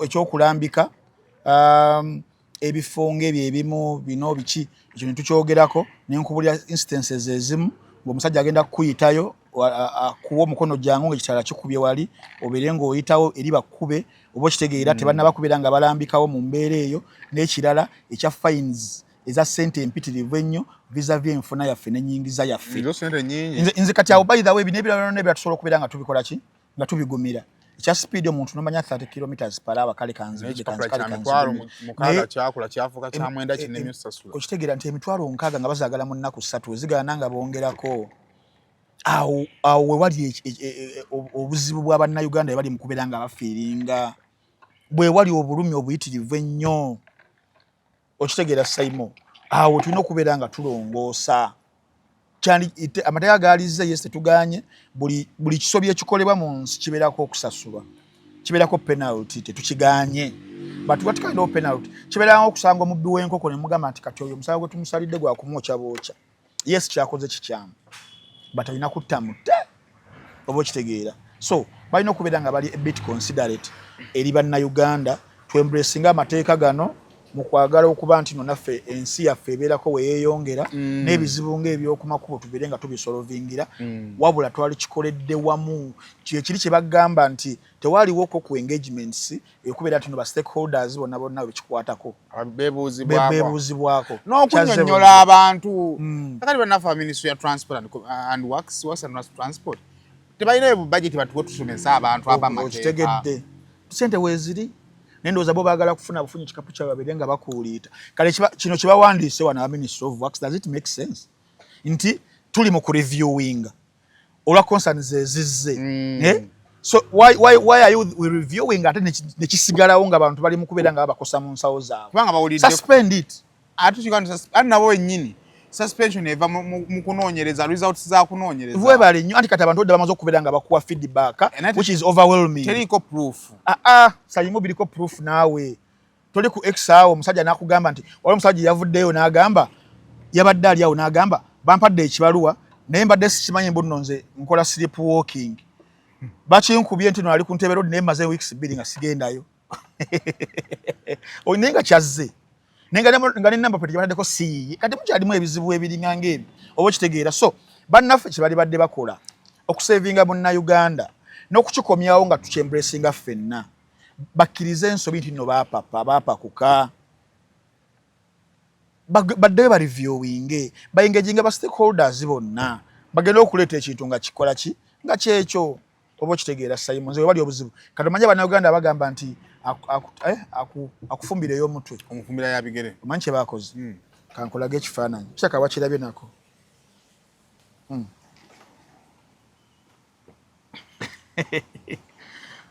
ekyokulambika ebifo ng'ebyo ebimu bino biki ekyo ne tukyogerako nenkubulya instances ezimu ng'omusajja agenda kukuyitayo kuwa omukono gyangu ng'ekitala kikubye wali obeere ng'oyitawo eri bakkube oba okitegeera tebannabakubira nga balambikawo mu mbeera eyo n'ekirala ekya fines eza ssente empitirivu ennyo vis-a-vis enfuna yaffe n'ennyingiza yaffe nze kati awo by the way bino ebirala n'ebirala tusobola okubeera nga tubikola ki nga tubigumira ekya speed omuntu nomanya 30 km/h kale okitegeera nti emitwalo 6 nga bazaagala mu nnaku 3 ezigaana nga bongerako awo wewali obuzibu bwa bannayuganda bali mu kubeera nga bafiiringa bwe wali obulumi obuyitirivu ennyo okitegeera Saimo awo tulina okubeera nga tulongoosa amateeka gaalize yes tetuganye buli kisobye ekikolebwa mu nsi kibeerako okusasulwa kibeerako penalty tetukiganye but what kind of penalty kibeerako okusanga omubbi w'enkoko ne mugamba nti kati oyo omusaala gwe tumusalidde gwa kumwokya bookya yes kyakoze kikyamu but alina kutta mutte oba okitegeera so balina okubeera nga bali a bit considerate eri bannayuganda twembracinga amateeka gano mu kwagala okuba nti no naffe ensi yaffe ebeerako weyeeyongera n'ebizibu ng'ebyokumakubo tubeere nga tubisolovingira wabula twali kikoledde wamu kiri kye bagamba nti tewaliwoko ku engagements okubeera nti no ba stakeholders bonna bekikwatako beebuuzibwako n'okunnyonnyola abantu akati bannaffe ministry ya transport and works and transport tebalina budget batuwe tusomesa abantu abamateeka okitegedde ssente weeziri nendoza bo baagala kufuna bufunyi kikapu kya babiri nga bakuuliita kale kino kibawandiise wana Ministry of Works. Does it make sense nti tuli mu kureviewing olwa concerns ezizze so why are you reviewing ate nekisigalawo nga abantu bali mu kubeera nga bakosa mu nsawo zaabwe kubanga bawulidde suspend it atuchikana nabo ennyini suspension eva mu kunoonyereza results za kunoonyereza bwe bali nnyo anti kati abantu odde bamaze okubeera nga bakuwa feedback which is overwhelming. Teriko proof. Sayimu biriko proof naawe. Toli ku X awo omusajja n'akugamba nti wali omusajja yavuddeyo n'agamba yabadde ali awo n'agamba bampadde ekibaluwa naye mbadde sikimanyi mbu nno nze nkola sleep walking. Bakinkubye nti no ali ku ntebe rodi naye maze weeks 2 nga sigendayo. Naye nga kyazze. Nga ne number plate yabadeko si kati mukyalimu ebizibu ebiringa ng'ebi oba kitegeera. So bannaffe kye bali badde bakola okusevinga Munnayuganda n'okukikomyawo nga tukyembracinga ffenna. Bakkirize ensobi nti nno baapakuka badde ba reviewing bayengeginga ba stakeholders bonna bagenda okuleeta ekintu nga kikola ki nga kyekyo oba kitegeera Simon nze bali obuzibu kati manya Bannayuganda bagamba nti akufumbira ey'omutwe omufumbira ya bigere omanyi kye baakoze kankolage ekifaananyi kyaka wakirabye nako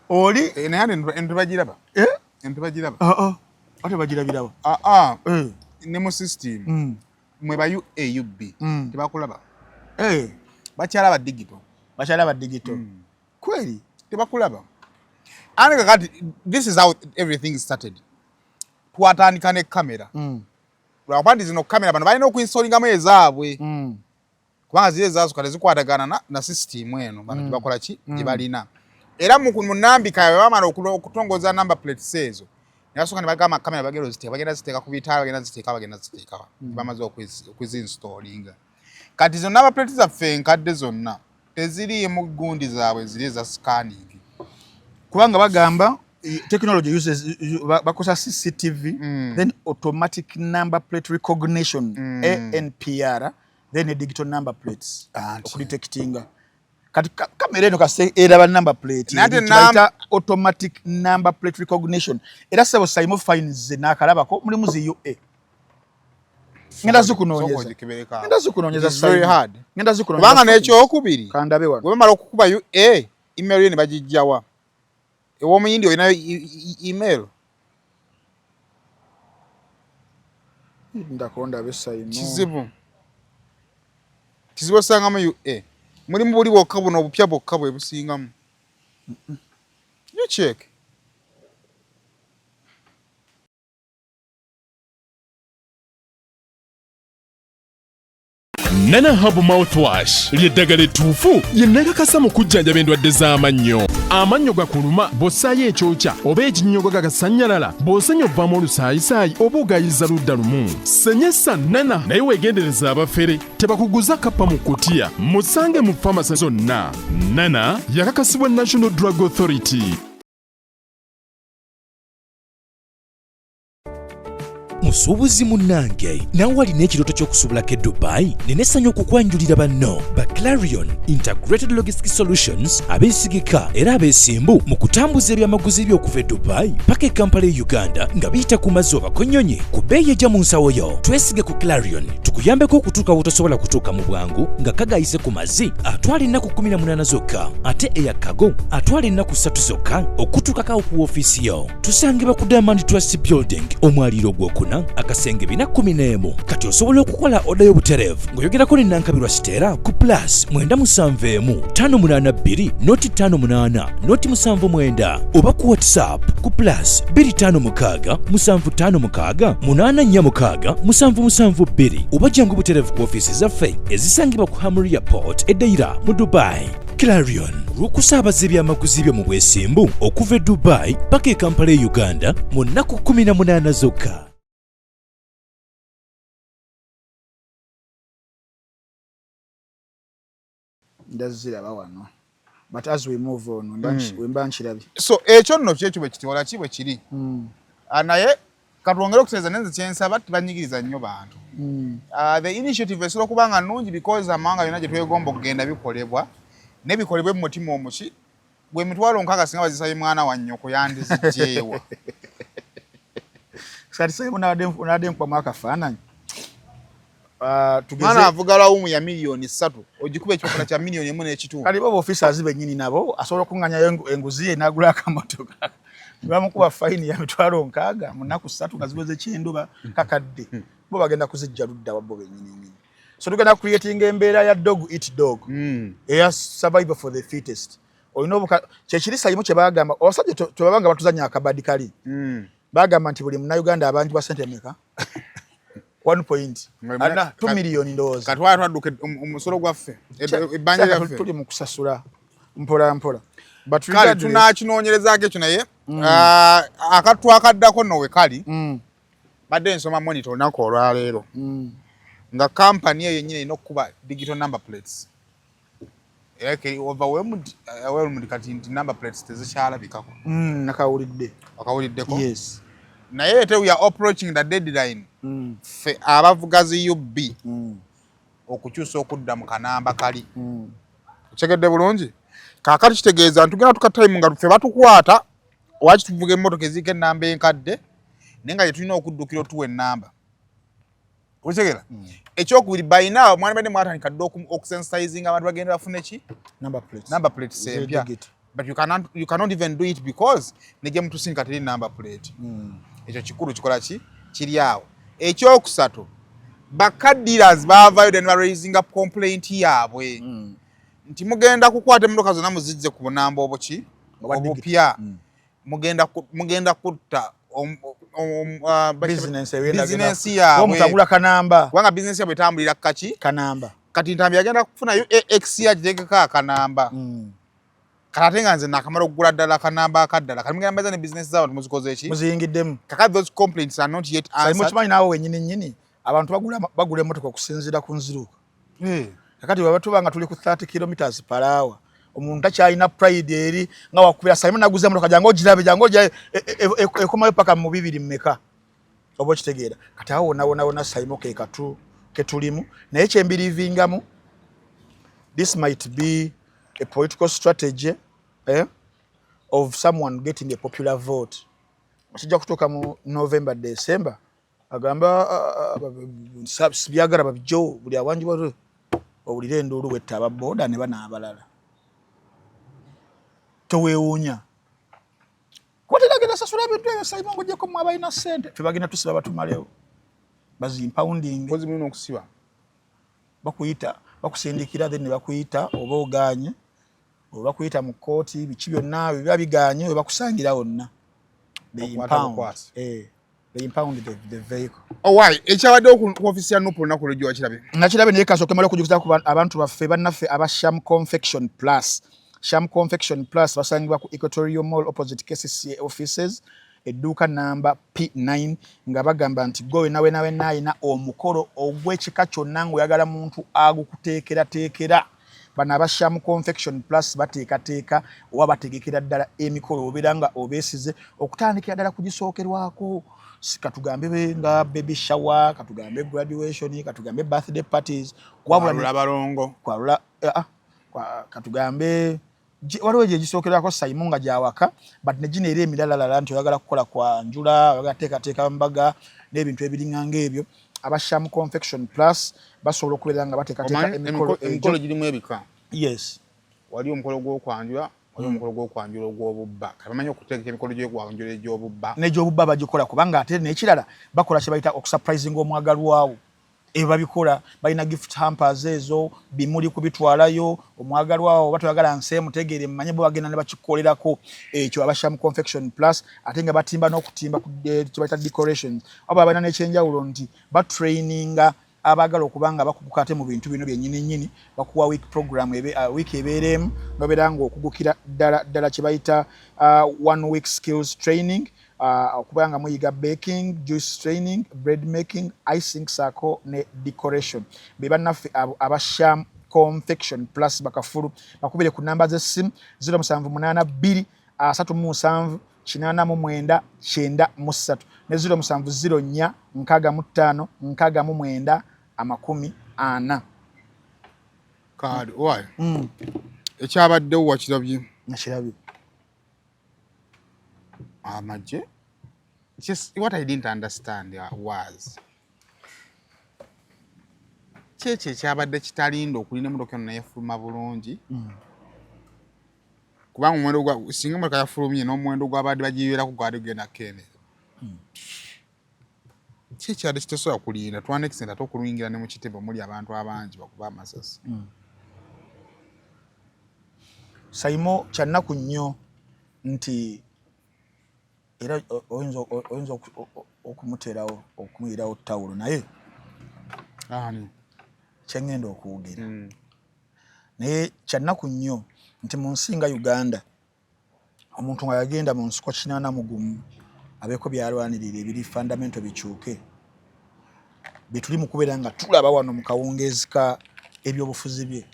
oli naye entubagiraba entubagiraba ate bagirabirawo ne mu system mwe ba UAUB tebakulaba bakyala ba digital kweli tebakulaba ane kakati this is how everything started twatandika ne kamera lwapandi zino kamera bano balina okuinstolingamu ezaabwe kubanga zile ezaazo kale zikwatagana na system eno bano tebakola ki gye balina era mu nnambika yawe bamala okutongoza number plates ezo Yasooka ne bagamba kamera bagenda ziteeka ku bitaala bagenda ziteeka bamaze okuzinstallinga kati zo number plates zaffe enkadde zonna teziri mu gundi zaabwe ziri za scanning kubanga bagamba technology uses bakosa CCTV then automatic number plate recognition ANPR then a digital number plates okudetectinga kati kamera eno kase eraba number plate ita automatic number plate recognition era sebo Simon fines nakalabako muri muzi UA ngenda zukunoonyeza very hard ngenda zukunoonyeza banga nekyo okubiri kandabe wano gwe mala okukuba UA email yene bagijjawa ewo muyindi oyina email ndakonda besaimo kizibu sangamu UA mulimu buli bwokka buno obupya bwokka bwe busingamu you check Nana Hub Mouthwash ly'eddagala ettuufu lye nnakakasa mu kujjanjaba endwadde z'amannyo. Amannyo gakuluma bw'ossaayo ekyokya oba ekinnyogo gagasanyalala bw'osenya ovaamu olusaayisaayi oba ogayiza ludda lumu. Senyesa Nana naye weegendereza abafere tebakuguza kappa mu kkutiya musange mu famasi zonna. Nana yakakasibwa National Drug Authority. Musuubuzi munnange nawe walina ekirooto ky'okusuubulako e Dubai nenessanyu okukwanjulira banno ba Clarion Integrated Logistics Solutions abeesigika era abeesimbu mu kutambuza ebyamaguzi by'okuva e Dubai paka e Kampala e Uganda nga biyita ku mazzi oba konnyonyi ku bbeeyi ejja mu nsawo yo. Twesige ku Clarion tukuyambeko okutuuka wotosobola kutuuka mu bwangu nga kagayise ku mazzi atwala ennaku 18 zokka ate eya kago atwala ennaku 3 zokka okutuukako ku woofiisi yo. Tusangibwa ku Diamond Trust Building omwaliiro gw'okuna akasenge 411 kati osobola okukola oda y'obutereevu ng'oyogerako ne Nankabirwa Sitera ku +271 582 58 79 oba ku WhatsApp ku +256 756 846 772 oba jangu butereevu ku ofiisi zaffe ezisangibwa ku Hamria Port Edeira mu Dubai. Clarion lw'okusaabaza ebyamaguzi byo mu bwesimbu okuva e Dubai paka e Kampala e Uganda mu nnaku 18 zokka. ndaziraba wano but as we move on wemba nchirabi so ekyo nno kyekyo bwe kitiwola kibwe kiri naye katwongera okutereeza nenze kyensaba tibanyigiriza nnyo bantu the initiative esobola okubanga nnungi because amawanga yonna gye twegomba okugenda bikolebwa nebikolebwe mu mutima omuki gwe mitwalo nkaaga singa bazisabye mwana wa nnyoko yandizijjeewa kati sebo unade nkwa mwaka faananyi mwana avuga lawumu ya milioni 3 ogikuba ekyokola kya milioni 1.2 kali bo officers bennyini nabo asobola okunganya enguzi ye nagula akamotoka bamukuba fine ya mitwalo nkaaga mu nnaku 3 nga ziweze kinduba kakadde bo bagenda kuzijja ludda wabbo bennyini. So tugenda creating embeera ya dog eat dog. Eya survival for the fittest. Olina obuka kyekiri sayimu kye bagamba abasajja tebabanga batuzanya akabadi kali. Bagamba nti buli Munnayuganda abantu ba sente meka 1 point. Ana 2 million ndowooza. Katwala twadduke omusolo gwaffe. Ebbanja lyaffe. Tuli mu kusasula mpola mpola. But kale tunakinoonyerezaako ekyo naye akattu akaddako nno we kali badde nsoma monitor olunaku olwaleero nga kampani eyo yennyini erina okukuba digital number plates. Overwhelmed kati nti number plates tezikyalabikako. Wakawuliddeko? Yes. Naye ate we are approaching the deadline ffe abavuga zi UB okukyusa okudda mu kanamba kali. Otegedde bulungi? Kaakati kitegeeza ntugenda tukatayimu nga ffe batukwata waki tuvuga emmotoka eziika ennamba enkadde naye nga tulina okuddukira otuwa ennamba. Otegera? Ekyokubiri by now mwana badde mwatandika dde okusensitizing abantu bagenda bafune ki? Number plates empya. But you cannot even do it because negye mutusinka teri number plate. Ekyo kikulu kikola ki? Kiri awo. Ekyokusatu bakaddiras baavayo then raising up complaint yaabwe. Nti mugenda kukwata emmotoka zonna muzizze ku bunamba obuki? Obupya. Mugenda kutta business yaabwe. Omutagula kanamba. Kubanga business yaabwe etambulira kaki? Kanamba. Kati ntambi agenda kufunayo X yagitegeko akanamba. Kati nga nze nakamala okugula ddala akanamba akaddala. Kati mugenda mbaza ne business z'abantu muzikoze ki? Muziyingiddemu. Kakati those complaints are not yet answered. Mukimanyi naawe wennyini abantu bagula emmotoka okusinziira ku nziruka. Kakati bwe batubanga tuli ku 30 kilometers per hour. Omuntu takyalina pride eri nga wakubira Simon naguze emmotoka jangu ogirabe jangu ogya ekomayo paka mu 2 mmeka. Oba okitegeera. Kati awo wona Simon ketulimu naye kyembirivingamu this might be a political strategy of someone getting a popular vote. Masijja kutoka mu November December agamba byagala babijjo buli awanji bwo owulire enduulu wetta ababoda ne bana abalala toweewuunya koteragenda sasula ebintu ebyo Simon ng'ogyeko mu abalina ssente tebagenda tusiba batumalewo bazimpounding Mpozi mulina okusiba bakuyita bakusindikira then ne bakuyita oba ogaanye oba bakuyita mu kkooti biki byonna biba bigaanye oba bakusangira wonna they impound the vehicle. Why? Ekyabadde ku office ya Nupu olunaku olw'ejjo wakirabe? Nakirabe naye kasooke mala okujukiza ku abantu baffe bannaffe aba Sham Confection Plus. Sham Confection Plus basangibwa ku Equatorial Mall opposite KCCA offices edduuka namba P9 nga bagamba nti gwe nawe nayina omukolo ogw'ekika kyonna ng'oyagala muntu agukuteekerateekera. Bano aba Sham Confection Plus bateekateeka oba bategekera ddala emikolo obeera nga obeesize okutandikira ddala kugisookerwako. Katugambe nga baby shower, katugambe graduation, katugambe birthday parties, kwabula balongo, katugambe waliwo gye gisookerwako Simon nga gyawaka but ne gino era emirala nti oyagala kukola kwa njula oyagala teekateeka mbaga n'ebintu ebiringa ng'ebyo. Aba Sham Confection Plus basobola okubeera nga bateekateeka emikolo girimu ebika. Yes. Wali omukolo gw'okwanjula omukolo gw'okwanjula ogw'obubba. Bamanyi okuteeka emikolo gy'okwanjula egy'obubba. N'egy'obubba bagikola kubanga ate n'ekirala bakola kye bayita okusurprising omwagalwawo. Babikola balina gift hampers ezo bimuli kubitwalayo omwagalwawo batwagala nse mutegeere mmanye bo bagenda ne bakikolerako ekyo aba Sham Confection Plus ate nga batimba n'okutimba ku kye bayita decorations. Aba balina n'ekyenjawulo nti batraininga abagala okubanga bakukate mu bintu bino byennyini bakuwa week program week ebeeremu nobeera nga okugukira ddala kye bayita 1 week skills training okubanga muyiga baking, juice training, bread making, icing circle ne decoration. Be bannaffe aba Sham Confection Plus bakafulu bakubire ku namba z'essimu 0782 37 89 93 ne 0704 65 69 40. Kadi why? Ekyabaddewo wakirabye? Nakirabye. Amagye? Just what I didn't understand was kyekyo ekyabadde kitalinda okulina emmotoka eno nayefuluma bulungi kubanga omuwendo singa emmotoka yafulumye n'omuwendo gw'abadde bagiyiwerako gwali gugenda kene Kikyali kitesobola kulinda twanekisenta tokuluyingira ne mu kitebe muli abantu abangi bakuba amasasi. Saimo kyannaku nnyo nti era oyinza okumuterawo okumuyirawo tawulo naye kyengenda okuwugira naye kyannaku nnyo nti mu nsi nga Uganda omuntu nga yagenda mu nsiko 81 abeeko byalwanirira ebiri fundamental bikyuke bituli mu kubeera nga tulaba wano mu kawungeezi ka ebyobufuzi bye.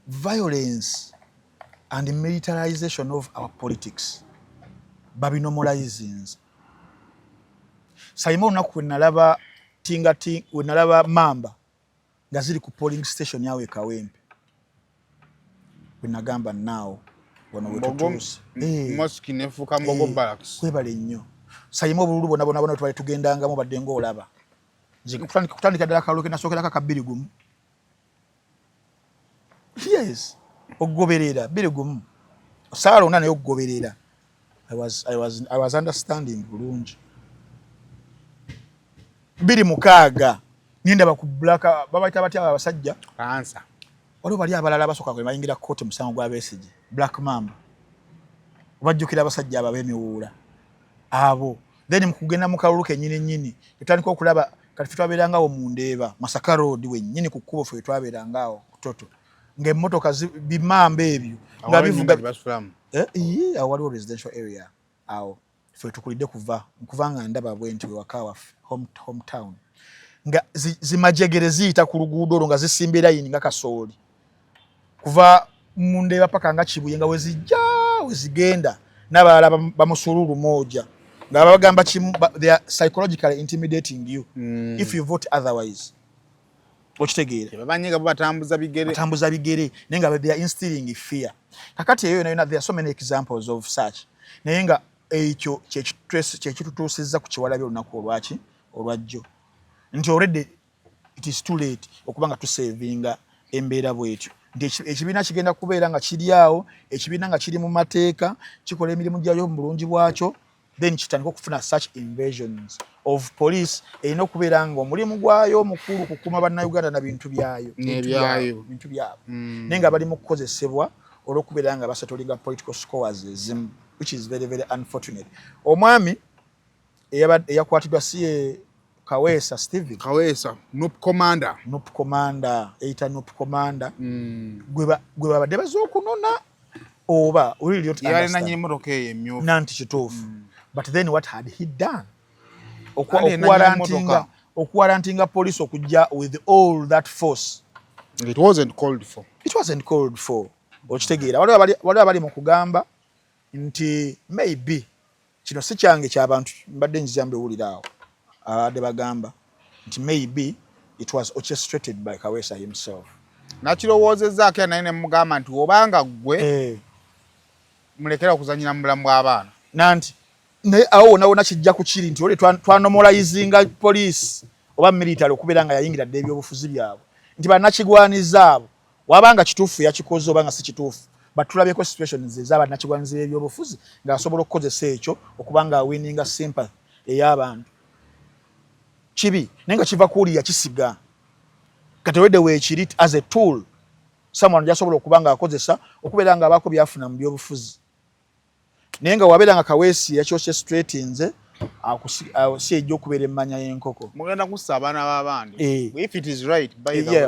Violence and militarization of our politics babinomalizings. Saimo olunaku wenalaba wenalaba Mamba nga ziri ku polling station yawe e Kawempe wenagamba naawo wano wetutuuse mosque nefuuka Mbogo Barracks kwebale nnyo. Saimo obululu bonna twali tugendangamu badde ng'olaba kutandika ddala akalulu ke nasookerako aka 21. Yes, okugoberera 21 saala ona naye okugoberera. I was understanding bulungi 26 nindaba ku black babayita batya abasajja answer waliwo bali abalala basooka kwe bayingira kooti musango gwa Besigye Black Mamba bajjukira abasajja abo ab'emiwuula abo then mu kugenda mu kalulu kennyini tutandika okulaba kati twabeerangawo mu Ndeeba Masaka Road wennyini ku kkubo ffe twabeerangawo kutoto ng'emmotoka bimamba ebyo nga bivuga waliwo residential area awo ffe tukulidde kuva nga ndaba bwenti wewaka waffe hometown nga zimajegere ziyita ku luguudo olwo nga zisimba layini nga kasooli kuva mu Ndeeba paka nga Kibuye nga wezigenda n'abalala bamusululu moja nga bagamba kimu they are psychologically intimidating you if you vote otherwise. Okitegeera babanyiga batambuza bigere naye nga they are instilling fear. Kakati eyo nayo there are so many examples of such naye nga ekyo kyekitutuusizza ku kiwalabi olunaku olwajjo nti already it is too late okuba nga tusevinga embeera bwetyo nti ekibiina kigenda kubeera nga kiri awo ekibiina nga kiri mu mateeka kikola emirimu gyayo mu bulungi bwakyo then kitandika okufuna such invasions of police erina okubeera nga omulimu gwayo omukulu kukuuma bannayuganda na bintu byabo naye nga bali mu kukozesebwa olw'okubeera nga basetolinga political scores ezimu which is very very unfortunate. Omwami eyakwatiddwa si Kaweesa Stephen Nup Commander gwe babadde baza okunona oba yalina nyini motoka eyo emmyufu nanti kituufu but then what had he done okuwarantinga police okujja with all that force. It wasn't called for. Okitegeera waliwo abali mu kugamba nti maybe kino si kyange ky'abantu mbadde nziyambe owulira awo abadde bagamba nti maybe it was orchestrated by Kaweesa himself. Nakirowoozezzaako naye ne mugamba nti obanga gwe mulekera okuzanyira mu bulamu bw'abaana nanti naye awo wona kijja ku kiri nti ole twanomalizinga police oba military okubeera nga yayingira dde ebyobufuzi byabwe nti bannakigwaniza abo wabanga kituufu yakikoze oba nga si kituufu but tulabyeko situations ez'abannakigwaniza ebyobufuzi ng'asobola okukozesa ekyo okuba nga awininga sympathy ey'abantu kibi naye nga kiva kuwulira kisiga kati wedde weekiri as a tool someone gyasobola okuba nga akozesa okubeera nga abaako byafuna mu byobufuzi naye nga wabeera nga Kaweesi yakyokye straight nze si ejja okubeera emmanya y'enkoko mugenda kussa abaana b'abandi if it is right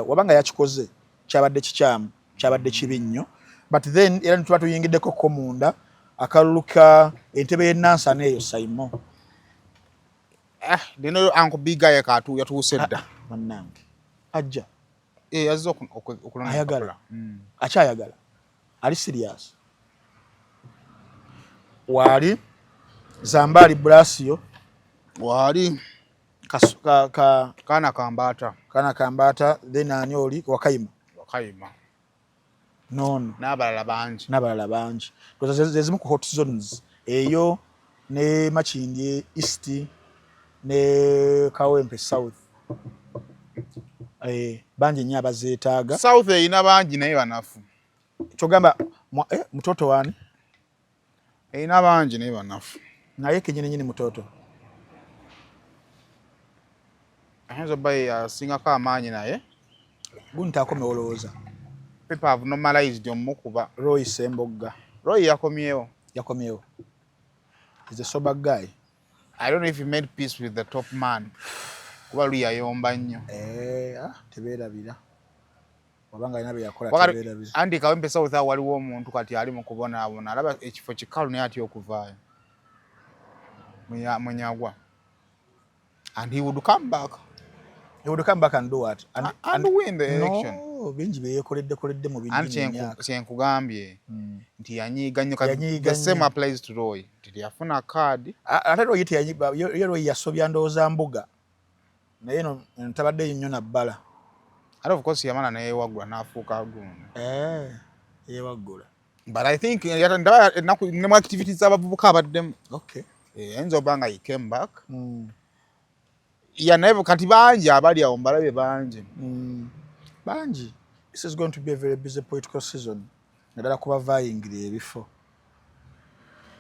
wabanga yakikoze kyabadde kikyamu kyabadde kibi nnyo but then era nituba tuyingiddeko ko munda akaluluka entebe y'ennansana eyo Saimo neno Uncle Biga yatuuse dda mannange ajja yazze ayagala akyayagala ali serious wali Zambali Brasio wali kana kambata then ani oli Wakayima nono n'abalala bangi zezimu ku hot zones eyo ne Makindye East ne Kawempe South bangi nnyo abazeetaaga South eyina bangi naye banafu kyogamba mutoto wani eyina bangi naye banafu naye kenyini mutoto ayinza obba yasingako amaanyi naye guntaakome olowooza people have normalized omukuba. Roy Sembogga Roy yakomyewo. yakomyewo. He's a sober guy. I don't know if he made peace with the top man. Kuba Roy yayomba nnyo. Tebeerabira. Wabanga alina bye yakola tebeerabira. Andy Kawempe South waliwo omuntu kati ali mu kubonaabona. Alaba ekifo kikalu naye atya okuvaayo. Munyagwa. And he would come back. He would come back and do what? And win the election. No, bingi bye yekoledde mu bingi. Kyenkugambye nti yanyiiga nnyo. The same applies to Roy. Nti yafuna card. Ate Roy teyanyiiga. Roy yasobya ndowooza mbuga. Naye no ntabadde nnyo na bbala. And of course yamala naye yeewaggula n'afuuka gundi. Yeewaggula. But I think ne mu activities z'abavubuka abaddemu. Okay. Ayinza obba nga he came back. Naye kati bangi abali awo mbalabye bangi. Bangi. This is going to be a very busy political season. Naddala kuba vyingire ebifo.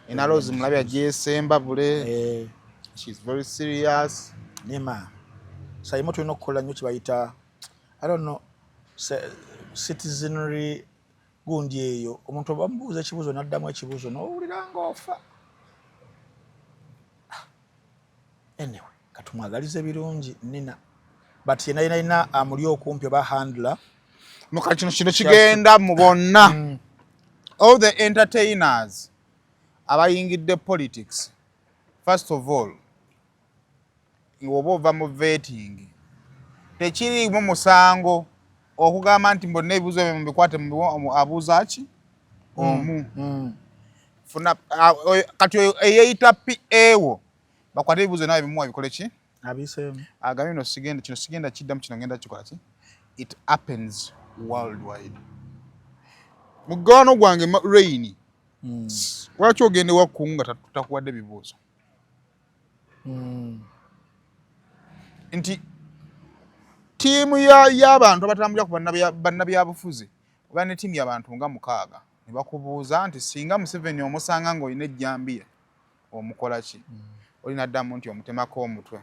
Rose mulabye agyesemba bule. She's very serious. Nema. Sayimo tulina okukola nnyo kibayita I don't know citizenry gundi eyo omuntu bamubuuza ekibuuzo n'addamu ekibuuzo n'owulira ng'ofa. Anyway, katumwagalize birungi Nina. But yena amuli okumpi oba handler. No kati kino kigenda mu bonna. All the entertainers abayingidde politics. First of all, oba ova mu vetting. Tekirimu musango okugamba nti mbonna ebibuuzo bye mubikwate abuuza ki? Omu. Funa kati eyeeyita PA wo bakwate ebibuuzo nawe bimuwa bikole ki? Abiseemu. Agambye kino sigenda kiddamu kino ngenda kikola ki? It happens worldwide. Mugano gwange Rain. Lwaki ogende wakkunga tutakuwadde bibuuzo? Nti tiimu y'abantu abatambulira ku bannabyabufuzi oba ne tiimu y'abantu nga 6 ne bakubuuza nti singa Museveni omusanga ng'olina ejjambiya omukola ki? Olina ddamu nti omutemako omutwe.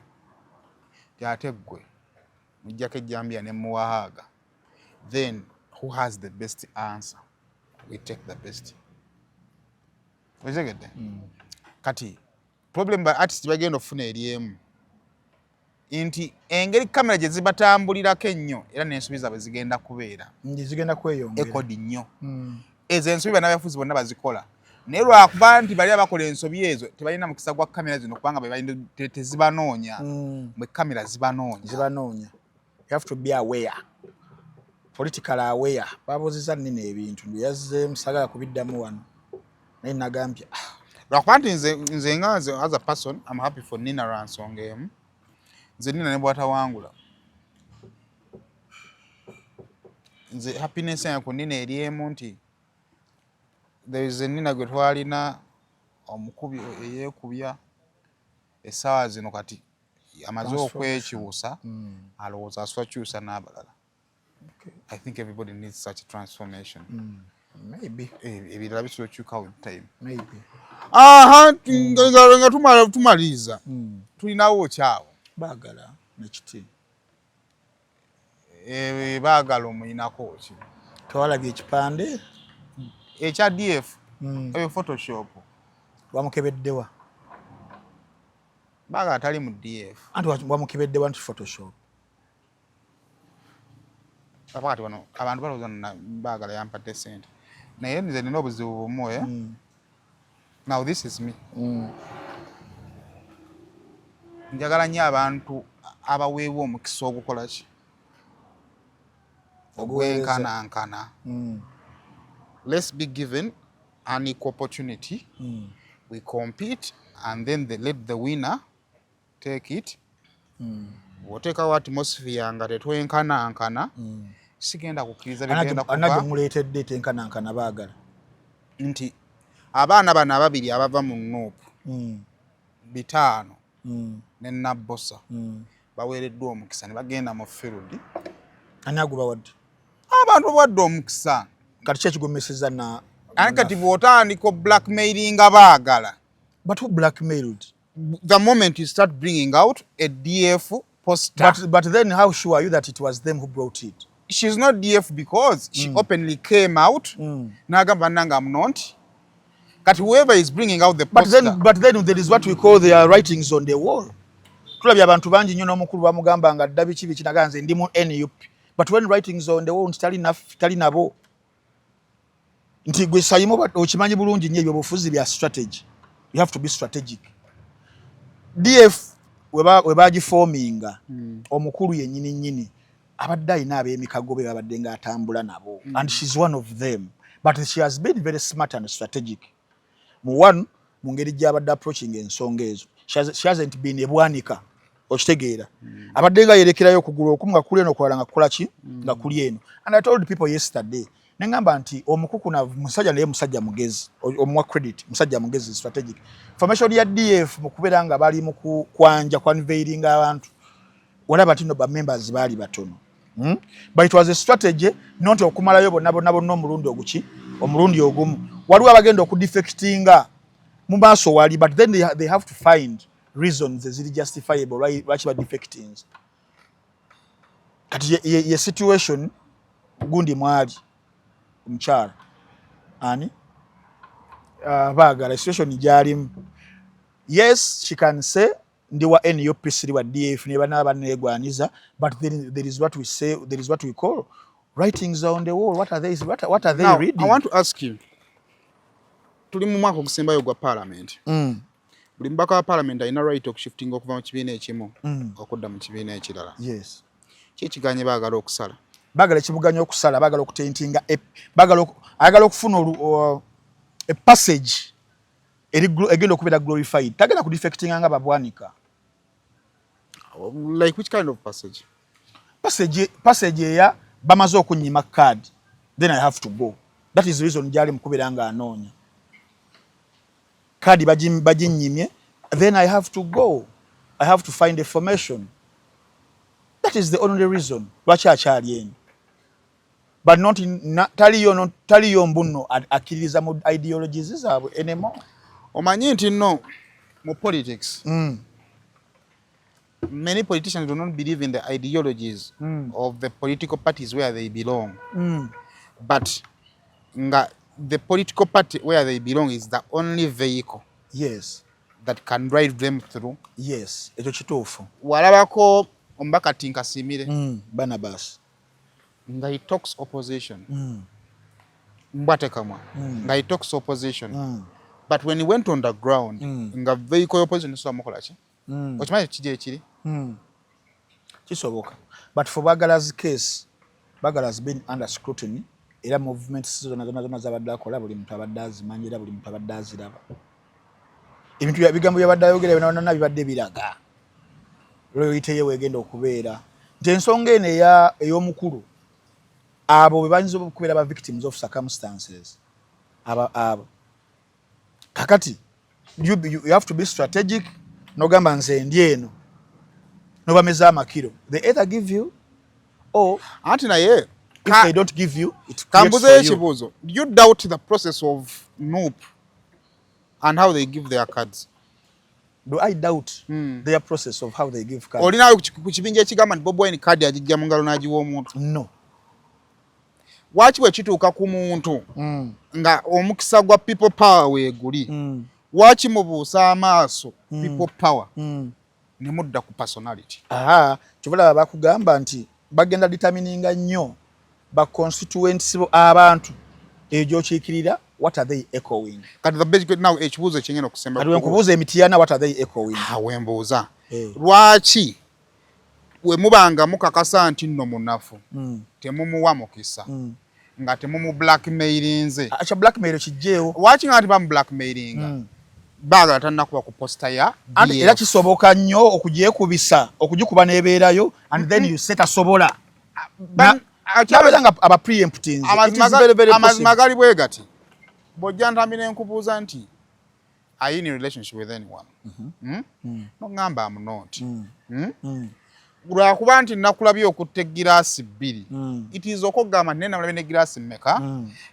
Ate ggwe mujjako ejjambiya ne muwahaaga. Then who has the best answer? We take the best. Ozegedde? Kati problem ba artist bagenda okufuna eryemu. Inti engeri kamera gye zibatambulirako ennyo era n'ensobi zaabwe zigenda kubeera. Zigenda kweyongera. Ekodi nnyo. Ezo ensobi bannabyabufuzi bonna bazikola. Naye lwakuba nti bali abakola ensobi ezo tebalina mukisa gwa kamera zino kubanga tezibanoonya. Bwe kamera zibanoonya. You have to be aware. Political aware. Babuuziza Nina ebintu. Yazze musagala kubiddamu wano. Naye nagambye. Lwakuba nti nze nga as a person, I'm happy for Nina Ransonga emu. Nze Nina ne bw'atawangula. Nze happiness yange ku Nina eryemu nti there is a Nina gwe twalina omukubi eyeekubya essaawa zino kati amaze okwekyusa alowooza aswakyusa n'abalala. I think everybody needs such a transformation. Maybe. Ebirala bisobola okukyuka with time. Maybe. Nga tumaliza tulinawo kyawo. Baagala nekiti. Baagala omuyinako ki? Tewalabye ekipande? Ekya DF. Eyo Photoshop. Wamukebeddewa. Baagala tali mu DF. Anti wamukebeddewa nti Photoshop. Pakati wano abantu balowooza baagala yampadde ssente. Naye nze nina obuzibu bumu. Now this is me. Njagala nnyo abantu abaweebwa omukisa ogukola ki? Ogwenkanankana. Let's be given an equal opportunity. We compete and then let the winner take it. Woteekawo atmosphere nga tetwenkanankana. Sigenda kukkiriza bigenda kuba. Anage muleetedde tenkanankana baagala. Nti abaana bano ababiri abava mu Nuupu. 5 ne Nabbosa. Baweereddwa omukisa ne bagenda mu field. Ani agubawadde? Abantu bawadde omukisa. Kati ki ekigomesezza na kati bw'otandika blackmailinga baagala. But who blackmailed? The moment you start bringing out a DF poster. But then how sure are you that it was them who brought it? She's not DF because she openly came out. Nagamba nanga I'm not. But whoever is bringing out the poster. But then there is what we call their writings on the wall. Tulabye abantu bangi nnyo n'omukulu bamugamba nga dda biki bikinaganze ndi mu NUP. But when writings on the wall tali nabo. Nti gwe sayimu okimanyi bulungi nnyo ebyo bufuzi bya strategy. You have to be strategic. DF webagiforminga omukulu yennyini nnyini abadde alina ab'emikago be babadde ng'atambula nabo. And she's one of them. But she has been very smart and strategic. Mu ngeri gy'abadde approaching ensonga ezo. She hasn't been ebwanika okitegeera. Abadde nga yerekerayo okugulu okumu nga kuli eno okulala nga kukola ki nga kuli eno. And I told people yesterday nengamba nti omukuku na musajja naye musajja mugezi omuwa credit musajja mugezi strategic. Formation ya DF mu kubeera nga bali mu kwanja conveying abantu walaba tino ba members bali batono. But it was a strategy not okumalayo bonna omulundi oguki omulundi ogumu. Waliwo abagenda okudefectinga mu maaso wali, but then they have to find reasons eziri justifiable lwaki ba defecting. Kati ye situation gundi mwali omukyala ani baagala situation gyalimu. Yes, she can say ndi wa NUP siri wa DF ne bana banegwaniza, but there is what we say, there is what we call writings on the wall. What are they now, reading? I want to ask you, tuli mu mwaka ogusembayo gwa parliament. Buli mbaka wa parliament alina right okushifting okuva mu kibiina ekimu okudda mu kibiina ekirala. Yes. Kikiganye baagala okusala. Baagala kibuganya okusala, baagala okutentinga, baagala okufuna a passage egenda okubeera glorified. Tagenda ku defectinga nga babwanika. Like which kind of passage? Passage eya bamaze okunyima card, then I have to go. That is the reason gyali mukubeera nga anoonya. Kadi baginyimye, then I have to go. I have to find information. That is the only reason. Lwaki akyali eno. But not taliyo mbuno akkiririza mu ideologies zaabwe anymore. Omanyi nti no mu politics. Many politicians do not believe in the ideologies of the political parties where they belong. But the political party where they belong is the only vehicle. Yes. That can drive them through. Yes. Ekyo kituufu. Walabako Ombaka Tinkasimire. Barnabas. Nga he talks opposition. Mbate Kamwa. Nga he talks opposition. But when he went on the ground, nga vehicle opposition is mukola ki? Okimanyi kije ekiri? Kisoboka. But for Bagala's case, Bagala has been under scrutiny. Era movements zonna zabadde akola buli muntu abadde azimanyi era buli muntu abadde aziraba. Ebintu bigambo byabadde ayogera byonna bibadde biraga. Lweyite yewe egenda okubeera. Nti ensonga eno ey'omukulu abo bwe bayinza okubeera ba victims of circumstances. Abo. Kakati, you have to be strategic. Nogamba nze ndi eno. Nobameza amakiro. They either give you or anti naye if they don't give you, it creates for you. Do you doubt the process of NUP and how they give their cards? Do I doubt their process of how they give cards? Olinayo ku kibinja ekigamba nti Bobi Wine card agijja mu ngalo n'agiwa omuntu. No. Waki bwe kituuka ku muntu nga omukisa gwa people power weeguli. Waki mubuusa amaaso people power ne mudda ku personality? Kyobala bakugamba nti bagenda determininga nnyo ba constituents abantu ejo kyekirira. What are they echoing? Kati the basic now ekibuuzo ekyenyena okusemba. Kati wenkubuuza emitiyana what are they echoing? Wembuuza. Lwaki we mubanga mukakasa nti nno munafu temumuwa mukisa nga temumu blackmailinze. Acha blackmail kijjeewo. Waki nga tibamu blackmailinga? Baagala tannakuba ku poster ya DF. Era kisoboka nnyo okugyekubisa okugikuba n'ebeerayo and then you set asobola. Kyabera aba preempting. Amazima gali bwe gati. Bojja ntambira enkubuuza nti are you in a relationship with anyone? No ngamba am not. Lwakuba nti nakulabye okutte giraasi bbiri. It is okugamba nena mulabye ne giraasi mmeka.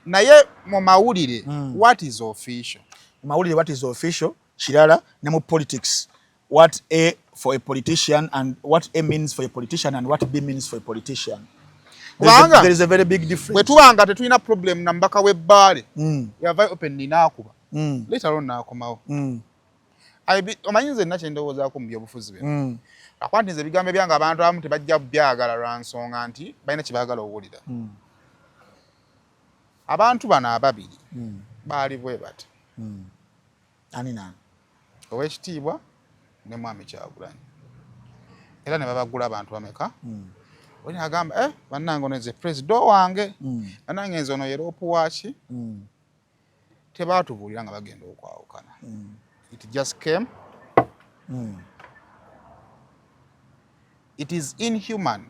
Naye mu mawulire what is official? Mawulire what is official kirala ne mu politics what A for a politician and what A means for a politician and what B means for a politician. There is a very big difference. Bwe tubanga tetulina problem na mbaka w'ebbaale yava open n'akuba later on n'akomawo omanyi nze nna kye ndowoozaako mu byobufuzi bino akwati nze ebigambo ebyanga abantu abamu tebajja byagala lwa nsonga nti balina kye baagala owulira abantu bano ababiri baali bwe bati ani nani Oweekitiibwa ne Mwami Kyagulanyi era ne babagula abantu bameka Oni agamba bannange ono nze president wange bannange nze ono Europe waki tebaatubuulira nga bagenda okwawukana it just came it is inhuman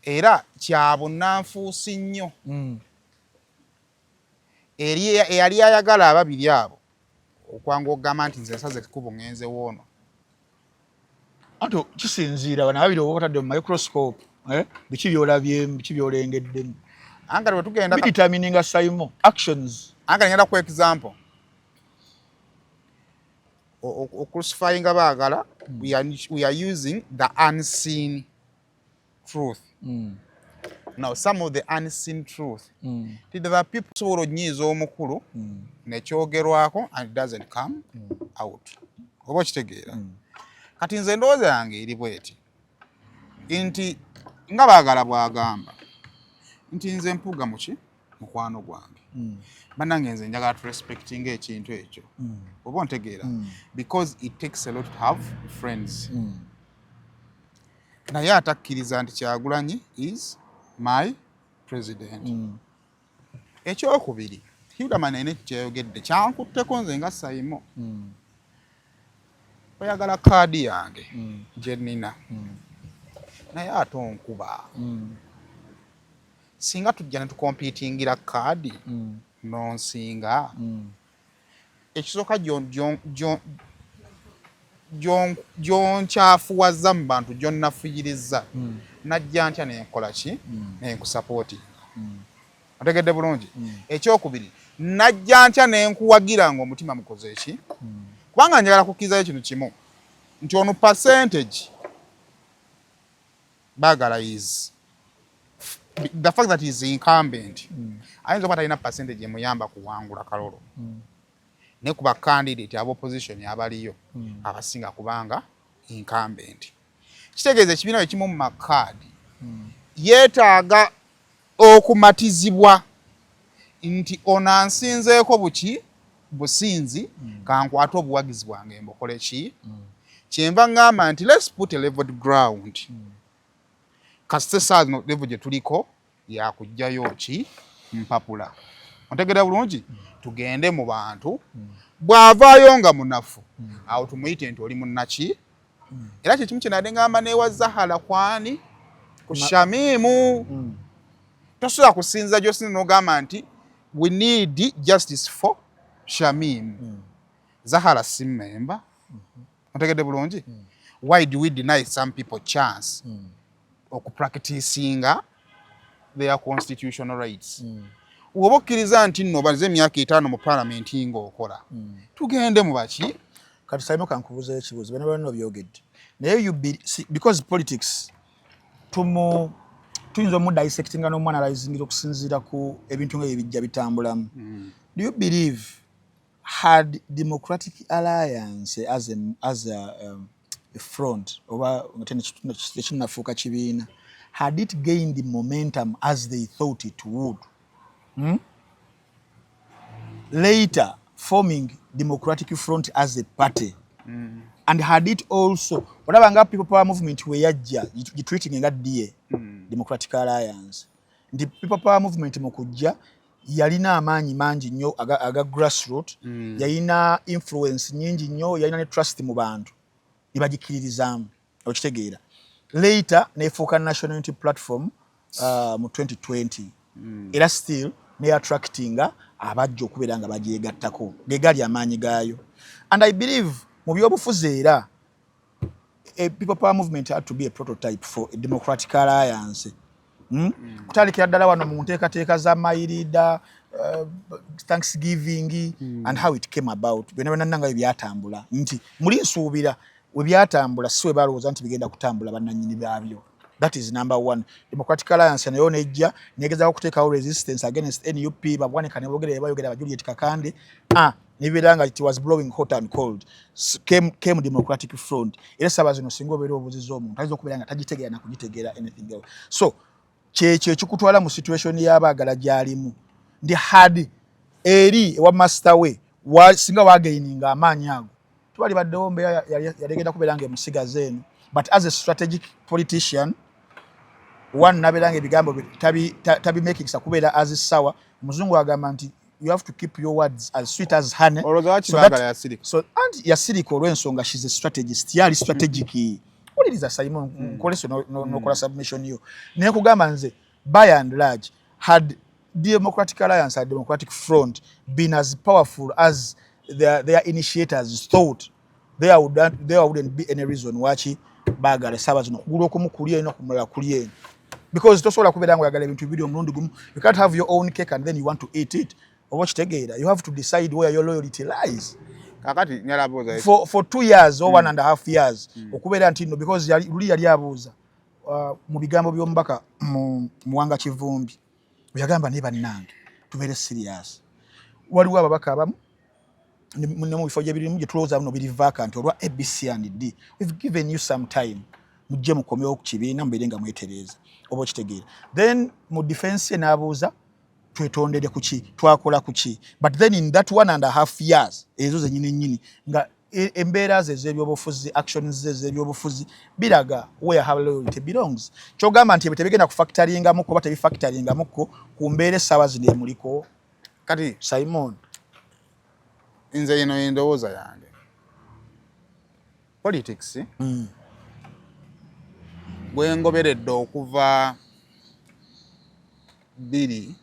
era kya bunnanfuusi nnyo eyali ayagala ababiri abo okwanga ogamba nti nze nsaze ekkubo ngenze woono Anto kisinziira bana babiri obutadde mu microscope biki byolabye biki byolengedde anga bwe tugenda determining assignment actions anga ngenda ku example crucifying baagala we are using the unseen truth now some of the unseen truth there are people sobola onnyiiza omukulu nekyogerwako and it doesn't come out oba kitegeera kati nze ndowooza yange eri bweti nti nga baagala bwagamba nti nze mpuga muki mukwano gwange bannange nze njagala turespectinga ekintu ekyo oba ontegeera because it takes a lot to have friends naye atakkiriza nti Kyagulanyi is my president ekyokubiri Hughaman ene kyeyogedde kyankutteko nze nga Saimo oyagala kaadi yange gye nnina naye ate onkuba singa tujja ne tukompitingira kaadi nonsinga ekisooka gyonkyafuwaza mu bantu gyonnafuyiriza najja ntya nenkola ki nenkusapooti otegedde bulungi ekyokubiri najja ntya nenkuwagira ng'omutima mukoze eki kubanga njagala kukkirizayo ekintu kimu nti ono percentage baagala is the fact that he is incumbent ayinza okuba talina percentage emuyamba kuwangula kalolo ne ku bakandidate ab'opposition abaliyo abasinga kubanga incumbent kitegeeza ekibiina ekimu mu makaadi yeetaaga okumatizibwa nti ono ansinzeeko buki businzi kankwata obuwagizi bwange mbukole ki kyenva ngamba nti let's put a leveled ground kasite saa zino level gye tuliko yakujjayo ki mpapula ontegeera bulungi tugende mu bantu bw'avaayo nga munafu awo tumuyite nti oli munnaki era kyekimu kyenadde ngamba neewa Zahala kwani ku Shamimu tosobola kusinza gy'osinza n'ogamba nti we need justice for Shamim Zahala si member ontegedde bulungi why do we deny some people chance okupracticinga their constitutional rights oba okkiriza nti nno baze emyaka 5 mu palamenti ng'okola tugende mu baki kati Saimo kankubuuza ekibuuzo bano bano byogedde naye because politics tuyinza omudissectinga n'omwanalyzingira okusinziira ku ebintu nga ebijja bitambulamu do you believe had Democratic Alliance as a front oba tekinafuuka kibiina had it gained the momentum as they thought it would later forming Democratic Front as a party and had it also whatever nga People Power Movement we yajja treating nga DA Democratic Alliance the People Power Movement mukujja yalina amaanyi mangi nnyo aga grassroots yalina influence nyingi nnyo yalina ne trust mu bantu ibagikiririzaamu okitegeera later nefuuka National Unity Platform mu 2020 era still ne attractinga abajja okubeera nga bagyegattako gegali amaanyi gaayo and I believe mu byobufuzi era a People Power Movement had to be a prototype for a Democratic Alliance kutandikira ddala wano mu nteekateeka za mayirida Thanksgiving and how it came about byonna nanga byatambula nti muli nsuubira we byatambula si we balowooza nti bigenda kutambula bannannyini baabyo. That is number one. Democratic Alliance nayo nejja negezaako okuteekawo resistance against NUP babwanika ne boogera ba Juliet Kakande nibiranga it was blowing hot and cold came Democratic Front era saba zino singa obeera obuziza omuntu ayinza okubeera nga tagitegeera na kugitegeera anything else. So kyekyo ekikutwala mu situation y'abaagala gy'alimu ndi hard eri ewa master we singa wagaininga amaanyi ago twali baddewo mbeera yalegenda kubeera nga emusigaze eno, but as a strategic politician one nabeeranga ebigambo tabi making sa kubeera as sawa muzungu agamba nti you have to keep your words as sweet as honey. So and yasirika olw'ensonga she's a strategist yali strategic uliriza Simon nkoleso nokola submission yo naye kugamba nze by and large had Democratic Alliance and Democratic Front been as powerful as their initiators thought, there wouldn't be any reason wachi bagale saba zino kugula okumukulia ino kumala kulia, because tosobola kubeera ngo yagala ebintu bibiri omulundi gumu. You can't have your own cake and then you want to eat it. Watch together. You have to decide where your loyalty lies. Kakati nyalabuza for 2 years or 1.5 years okubeera ntino because luli yali abuuza mu bigambo by'omubaka muwanga Kivumbi yagamba ne bannange tubeere serious. Waliwo ababaka abamu ne mu bifo by'ebirimu gye tulowooza no biri vacant olwa ABC and D. We've given you some time mujje mukomyewo ku kibiina mubeere nga mwetereeza oba okitegeera. Then mu defense n'abuuza twetondere kuki twakola kuki, but then in that 1.5 years ezo zenyini nga embeera z'ebyobufuzi actions z'ebyobufuzi biraga where how loyalty belongs. Kyogamba nti ebitebigenda kufactoringa muko batabi factoringa muko ku mbeere sawa zine muliko kati Simon inze ino endowooza yange politics bwengoberedde okuva biri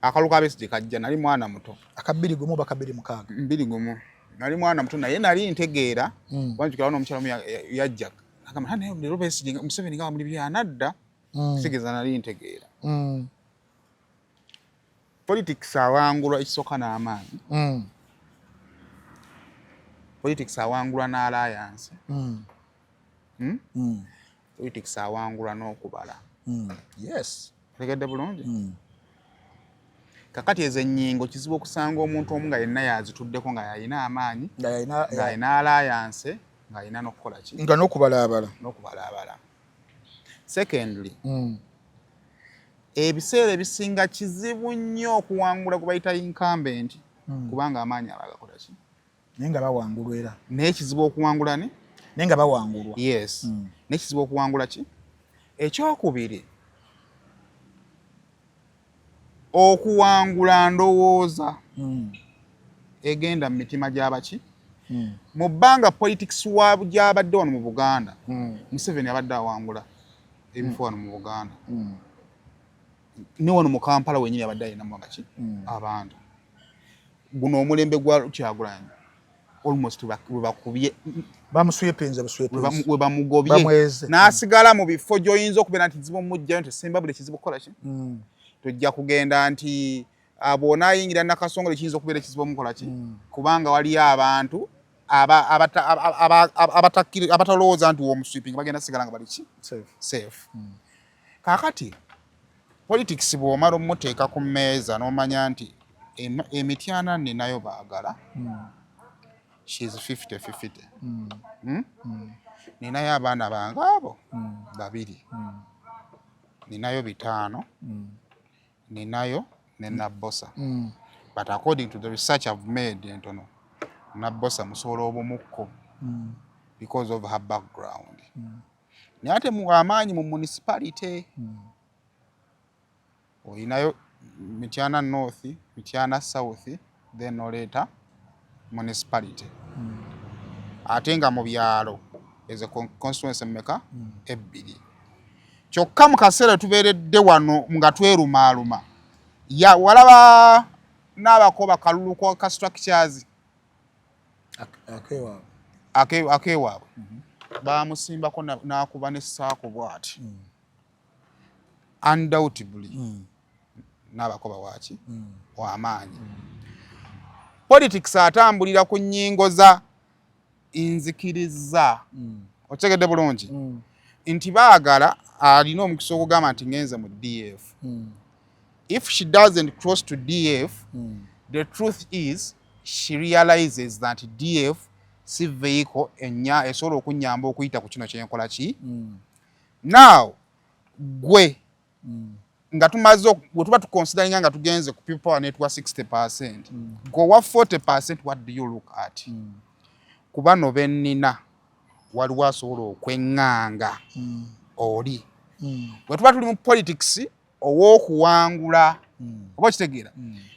akaluka Besigye kajja nali mwana muto akabiri gumu bakabiri mukaga mbiri gumu nali mwana muto naye nali ntegeera wanjukira ono omukyala yajja agamba naye lero Besigye Museveni nga muri byanadda sigeza nali ntegeera politics awangulwa ekisooka n'amaanyi politics awangulwa n'alliance politics awangulwa n'okubala yes tegedde bulungi kakati ezo ennyingo kizibu okusanga omuntu omu nga yenna yazituddeko nga yalina amaanyi nga yalina alliance nga yalina n'okukola ki nga n'okubalaabala secondly ebiseera ebisinga kizibu nnyo okuwangula gwe bayita incumbent kubanga amaanyi abagakola ki naye nga bawangulwa era naye kizibu okuwangula ne naye nga bawangulwa yes naye kizibu okuwangula ki ekyokubiri okuwangula ndowooza egenda mu mitima gy'abaki mu bbanga politics wa gyabadde wano mu Buganda Museveni abadde awangula ebifo wano mu Buganda ne wano mu Kampala wenyini abadde alinamu abaki abantu guno omulembe gwa Kyagulanyi almost bakubye bamuswepenza we bamugobye n'asigala mu bifo gy'oyinza okubeera nti kizibu mujjayo nti simbabule kizibu kukola ki tujja kugenda nti abona ayingira nakasongole kiyinza okubeera ekizibu omukola ki kubanga waliyo abantu abatalowooza nti womusweeping bagenda sigala nga bali ki safe kakati politics bw'omala omuteeka ku mmeeza n'omanya nti Emityana ninayo baagala she's 50-50 ninayo abaana bange abo babiri ninayo 5 ninayo ne Nabbosa but according to the research I've made entono Nabbosa musobola obumukko because of her background naye ate mu amaanyi mu municipality olinayo Mityana North, Mityana South, then oleta municipality ate nga mu byalo ezo constituency mmeka ebbiri kyokka mu kaseera tubeeredde wano nga twerumaaluma walaba n'abakoba kalulu ka structures akewaabwe bamusimbako n'akuba n'essaako bw'ati undoubtedly n'abakoba waaki w'amaanyi. Politics atambulira ku nnyingo za nzikiriza otegedde bulungi nti baagala alina omukisa okugamba nti ngenze mu DF. If she doesn't cross to DF, the truth is she realizes that DF si vehicle esobola okunyamba okuyita ku kino kyenkola ki. Now gwe nga tumaze bwe tuba tuconsidering nga tugenze ku people power network 60%, go wa 40%, what do you look at? Kuba no bennina waliwo asobola okweŋŋanga oli. Bwe tuba tuli mu politics ow'okuwangula oba kitegeera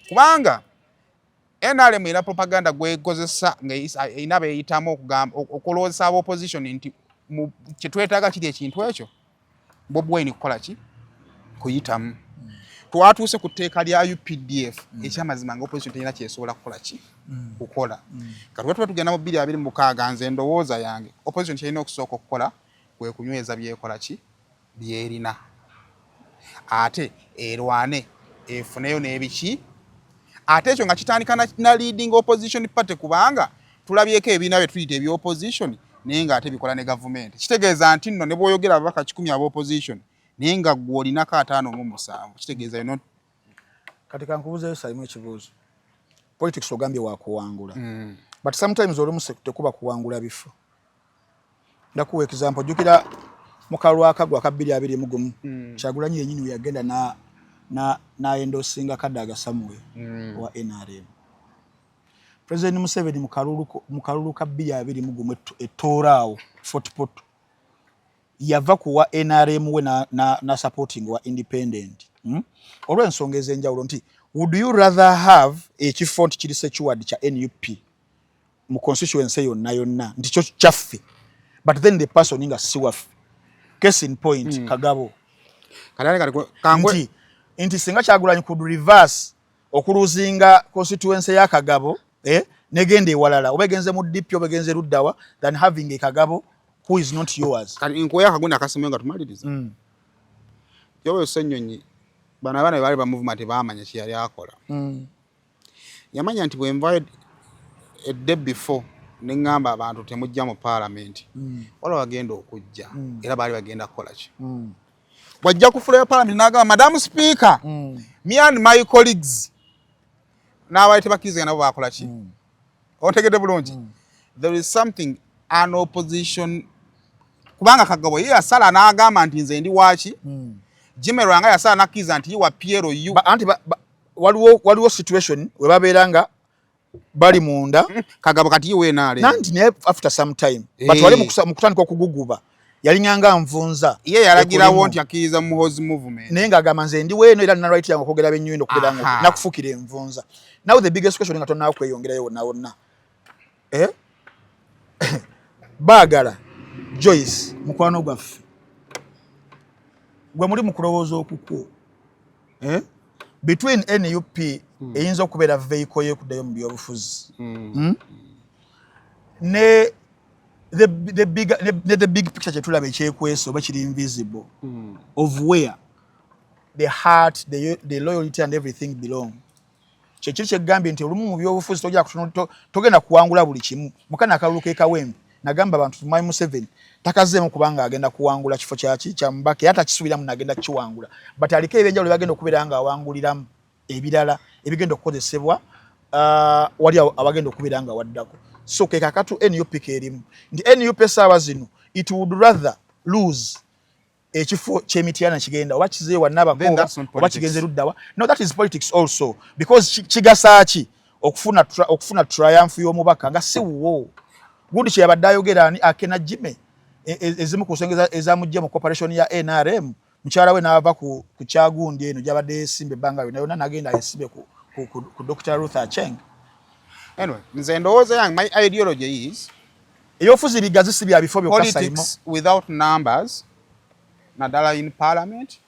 kubanga NRM ina propaganda gwekozesa ng'eyina beeyitamu okulowooza aba opposition nti kyetwetaaga kiri ekintu ekyo Bobi Wine kukola ki kuyitamu. Twatuuse ku tteeka lya UPDF ekyamazima nga opposition terina kyesobola kukola ki kukola. Kati tuba tugenda mu 2026 nze endowooza yange opposition terina okusooka okukola kwe kunyweza byekola ki byerina ate erwane efuneyo n'ebiki ate ekyo nga kitandika na leading opposition party kubanga tulabyeko ebiina bye tuyita eby'opposition naye nga ate bikola ne government. Kitegeeza nti nno ne bw'oyogera ababaka 10 aba opposition naye nga ggwe olinako 57 kitegeeza yo not. Kati kankubuzeeyo salimu ekibuuzo. Politics ogambye wakuwangula but sometimes olumu tekuba kuwangula bifo. Ndakuwa example jukira mu kalwaka gwa 2021 Kyagulanyi yennyini we yagenda na endosinga Kadaga Samuel wa NRM. President Museveni mu kalulu ka 2021 ettoraawo Fort Portal yava kuwa NRM we na supporting wa independent. Olw'ensonga ez'enjawulo nti would you rather have ekifo nti kiri secured kya NUP mu constituency yonna nti kyo kyaffe but then the person nga si waffe. Case in point Kagabo nti singa Kyagulanyi could reverse okuluzinga constituency ya Kagabo negende ewalala obegenze mu DP obegenze luddawa than having a Kagabo who is not yours. Kati nkoya kagunda akasemwe nga tumaliriza yowe Ssenyonyi bana bali ba movement baamanya kye yali akola yamanya nti bwe invite a day before nengamba abantu temujja mu parliament wala bagenda okujja era bali bagenda kukola ki wajja kufula parliament naga Madam Speaker me and my colleagues n'abaite bakize nabo bakola ki otegede bulungi there is something an opposition kubanga Kagabo ye asala n'agamba nti nze ndi waaki Jimmy Rwanga yasala nakiza nti wa Piero yu anti waliwo situation we babeeranga bali munda Kagabo kati we naale nanti ne after some time but wale mukutandika okuguguba yalinyanga nvunza ye yalagirawo nti akiza muhozi movement naye nga agamba nze ndi weeno era nina right yange okwogera b'ennyundo okubeera nakufukira envunza. Now the biggest question nga tonna kweyongerayo wonna baagala Joyce mukwano gwaffe gwe muri mu kulowooza okukwo between NUP eyinza okubeera vehicle y'okuddayo mu byobufuzi ne the big picture kyetulaba ekyekwesa oba kiri invisible of where the heart the loyalty and everything belong. Kyekiri kyegambye nti olumu mu byobufuzi togenda kuwangula buli kimu. Mukana akalulu k'ekawempe nagamba abantu tumayi Museveni takazeemu kubanga agenda kuwangula kifo kyaki kya Mbake hata kisubiramu nagenda kiwangula but aliko ebyenjawulo bagenda okubeera nga awanguliramu ebirala ebigenda okukozesebwa wali abagenda okubeera nga waddako. So ke kakatu NUP kerimu nti NUP essaawa zino it would rather lose ekifo ky'Emityana kigenda oba kizeewa n'abakoba oba kigenze luddawa. No, that is politics also because kigasa ki okufuna triumph y'omubaka nga si wuwo gundi kye yabadde ayogera ani akena Jimmy ezimu ku nsonga ezamujja mu corporation ya NRM mukyala we n'ava ku Kyagundi eno gyabadde yesimba ebbanga yonna nagenda yesimbe ku Dr. Ruth Acheng. Anyway, nze ndowooza yange my ideology is ebyobufuzi bigazi si bya bifo byokka politics without numbers nadala in parliament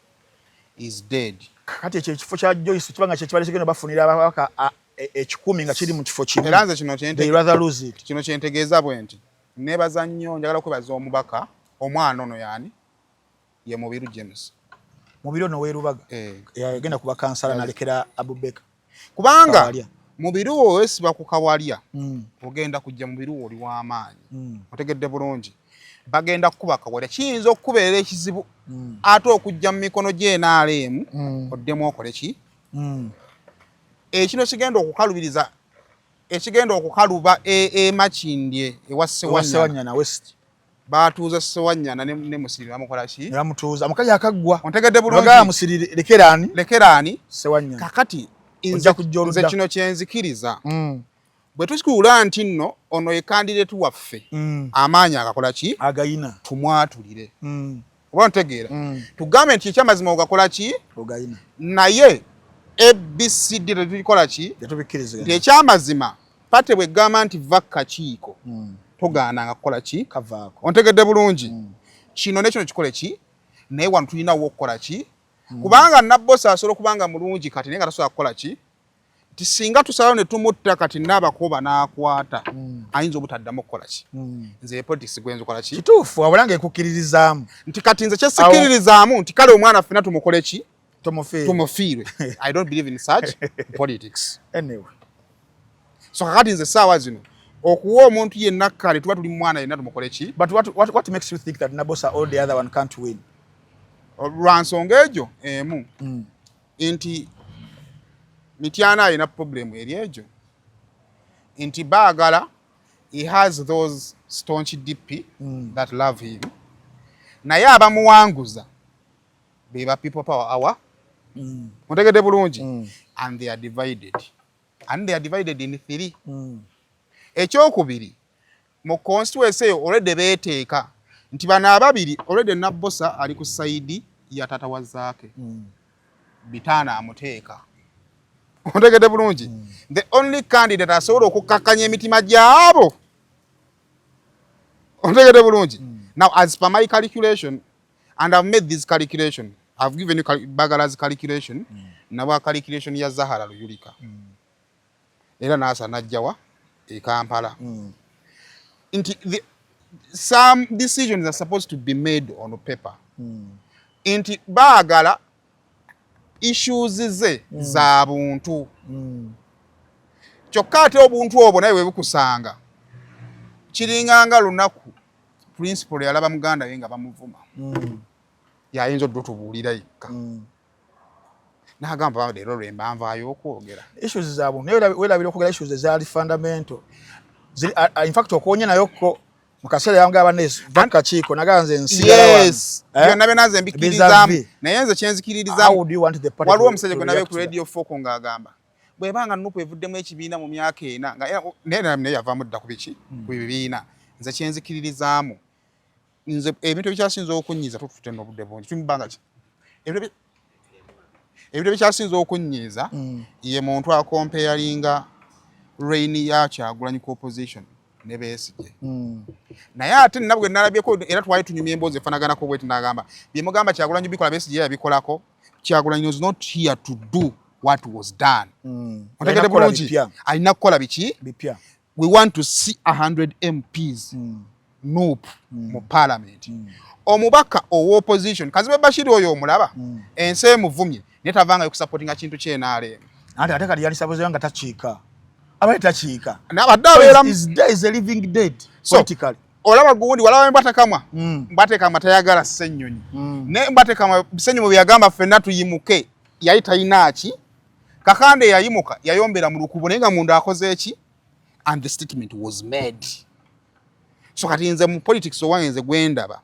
is dead. Kati ekyo ekifo kya Joyce kibanga kye kibali kigenda bafunira ababaka 10 nga kiri mu kifo kimu. Era nze kino kyente they rather lose it. Kino kyentegeeza bwe nti nebaza nnyo njagala kwebaza omubaka omwana ono yani ye Mubiru James mu biro no werubaga yagenda kuba kansala nalekera Abubeka kubanga mu biruwo wesiba ku Kawalya ogenda kujja mu biruwo oli w'amaanyi otegedde bulungi bagenda kukuba Kawalya kiyinza okubeera ekizibu ate okujja mu mikono gy'NRM oddemu okole ki ekino kigenda okukalubiriza ekigenda okukaluba Makindye ewa Ssewanyana West batuuza Ssewanyana ne Musiriri bamukola ki yamutuuza mukazi akaggwa ontegedde bulungi baga Musiriri lekerani Ssewanyana kakati nze kino kyenzikiriza bwe tusikula nti nno ono ye candidate waffe amaanyi akakola ki agayina tumwatulire oba ntegeera tugambe nti ekyamazima ogakola ki ogayina naye ABCD tulikola ki nti ekyamazima pate bwe gamba nti va kakiiko togaananga kukola ki kavaako ontegedde bulungi kino nekino kikole ki naye wano tulinawo okukola ki kubanga Nabbosa asobola okubanga mulungi kati naye nga tasobola kukola ki nti singa tusalawo ne tumutta kati n'abakuba n'akwata ayinza obutaddamu okukola ki nze politics gwenza okukola ki kituufu wabula ng'ekukkiririzaamu nti kati nze kyesikiririzaamu nti kale omwana ffenna tumukole ki tumufiirwe I don't believe in such politics anyway so kakati nze saawa zino okuwa omuntu yenna kale tuba tuli mwana yenna tumukole ki but what makes you think that Nabbosa or the other one can't win lwa nsonga egyo emu nti Mityana alina problem eri egyo nti baagala he has those staunch DP that love him naye abamuwanguza beba people power hour ontegedde bulungi and they are divided in three ekyokubiri mu constituency eyo already beeteeka nti bano ababiri already Nabbosa ali ku side ya tata wa Zaake Bitana amuteeka ontegedde bulungi the only candidate asobola okukakkanya emitima gyabo ontegedde bulungi now as per my calculation and I've made this calculation I've given you Bagala's calculation nabwa calculation ya Zahara Luyulika era nasa najjawa e Kampala nti some decisions are supposed to be made on paper nti baagala issues ze za buntu kyokka ate obuntu obwo naye webukusanga kiringanga lunaku principal yalaba muganda we nga bamuvuma yayinza otubuulira yekka n'agamba leero lwemba nvaayo okwogera issues za buntu naye weerabira okwogera issues ezaali fundamental in fact okwonya nayokko mukaseera yange abanesi bakakiiko naganze nsigala byonna byenaze mbikiririzaamu naye nze kyenzikiririzaamu waliwo omusajja gwe nabe ku radio foko ng'agamba bwebanga Nuupu evuddemu ekibiina mu myaka ena naye yavaamu dda ku biki ku bibiina nze kyenzikiririzaamu nze ebintu ebikyasinza okunyiiza tutute n'obudde bungi tumbanga ki ebintu ebikyasinza okunyiiza ye muntu akompeyalinga reign ya Kyagulanyi ku opposition ne Besigye naye ate nabwe nalabyeko era twali tunyumya emboozi efanaganako bweti n'agamba bye mugamba Kyagulanyi bikola Besigye yabikolako Kyagulanyi was not here to do what was done ontegedde bulungi alina kukola biki bipya we want to see 100 MPs Nuupu mu parliament omubaka ow'opposition Kazibe Bashir oyo omulaba ensi emuvumye naye tavanga yokusupportinga kintu ky'NRM ate kali yali sabuzeyo nga takiika abaye takiika n'abadde abeera is a living dead politically olaba gundi walaba Mbatakamwa Mbatakamwa tayagala Ssennyonyi ne Mbatakamwa Ssennyonyi bwe yagamba ffenna tuyimuke yali talina ki Kakande yayimuka yayombera mu lukubo naye nga munda akoze eki and the statement was made so kati nze mu politics owanze gwendaba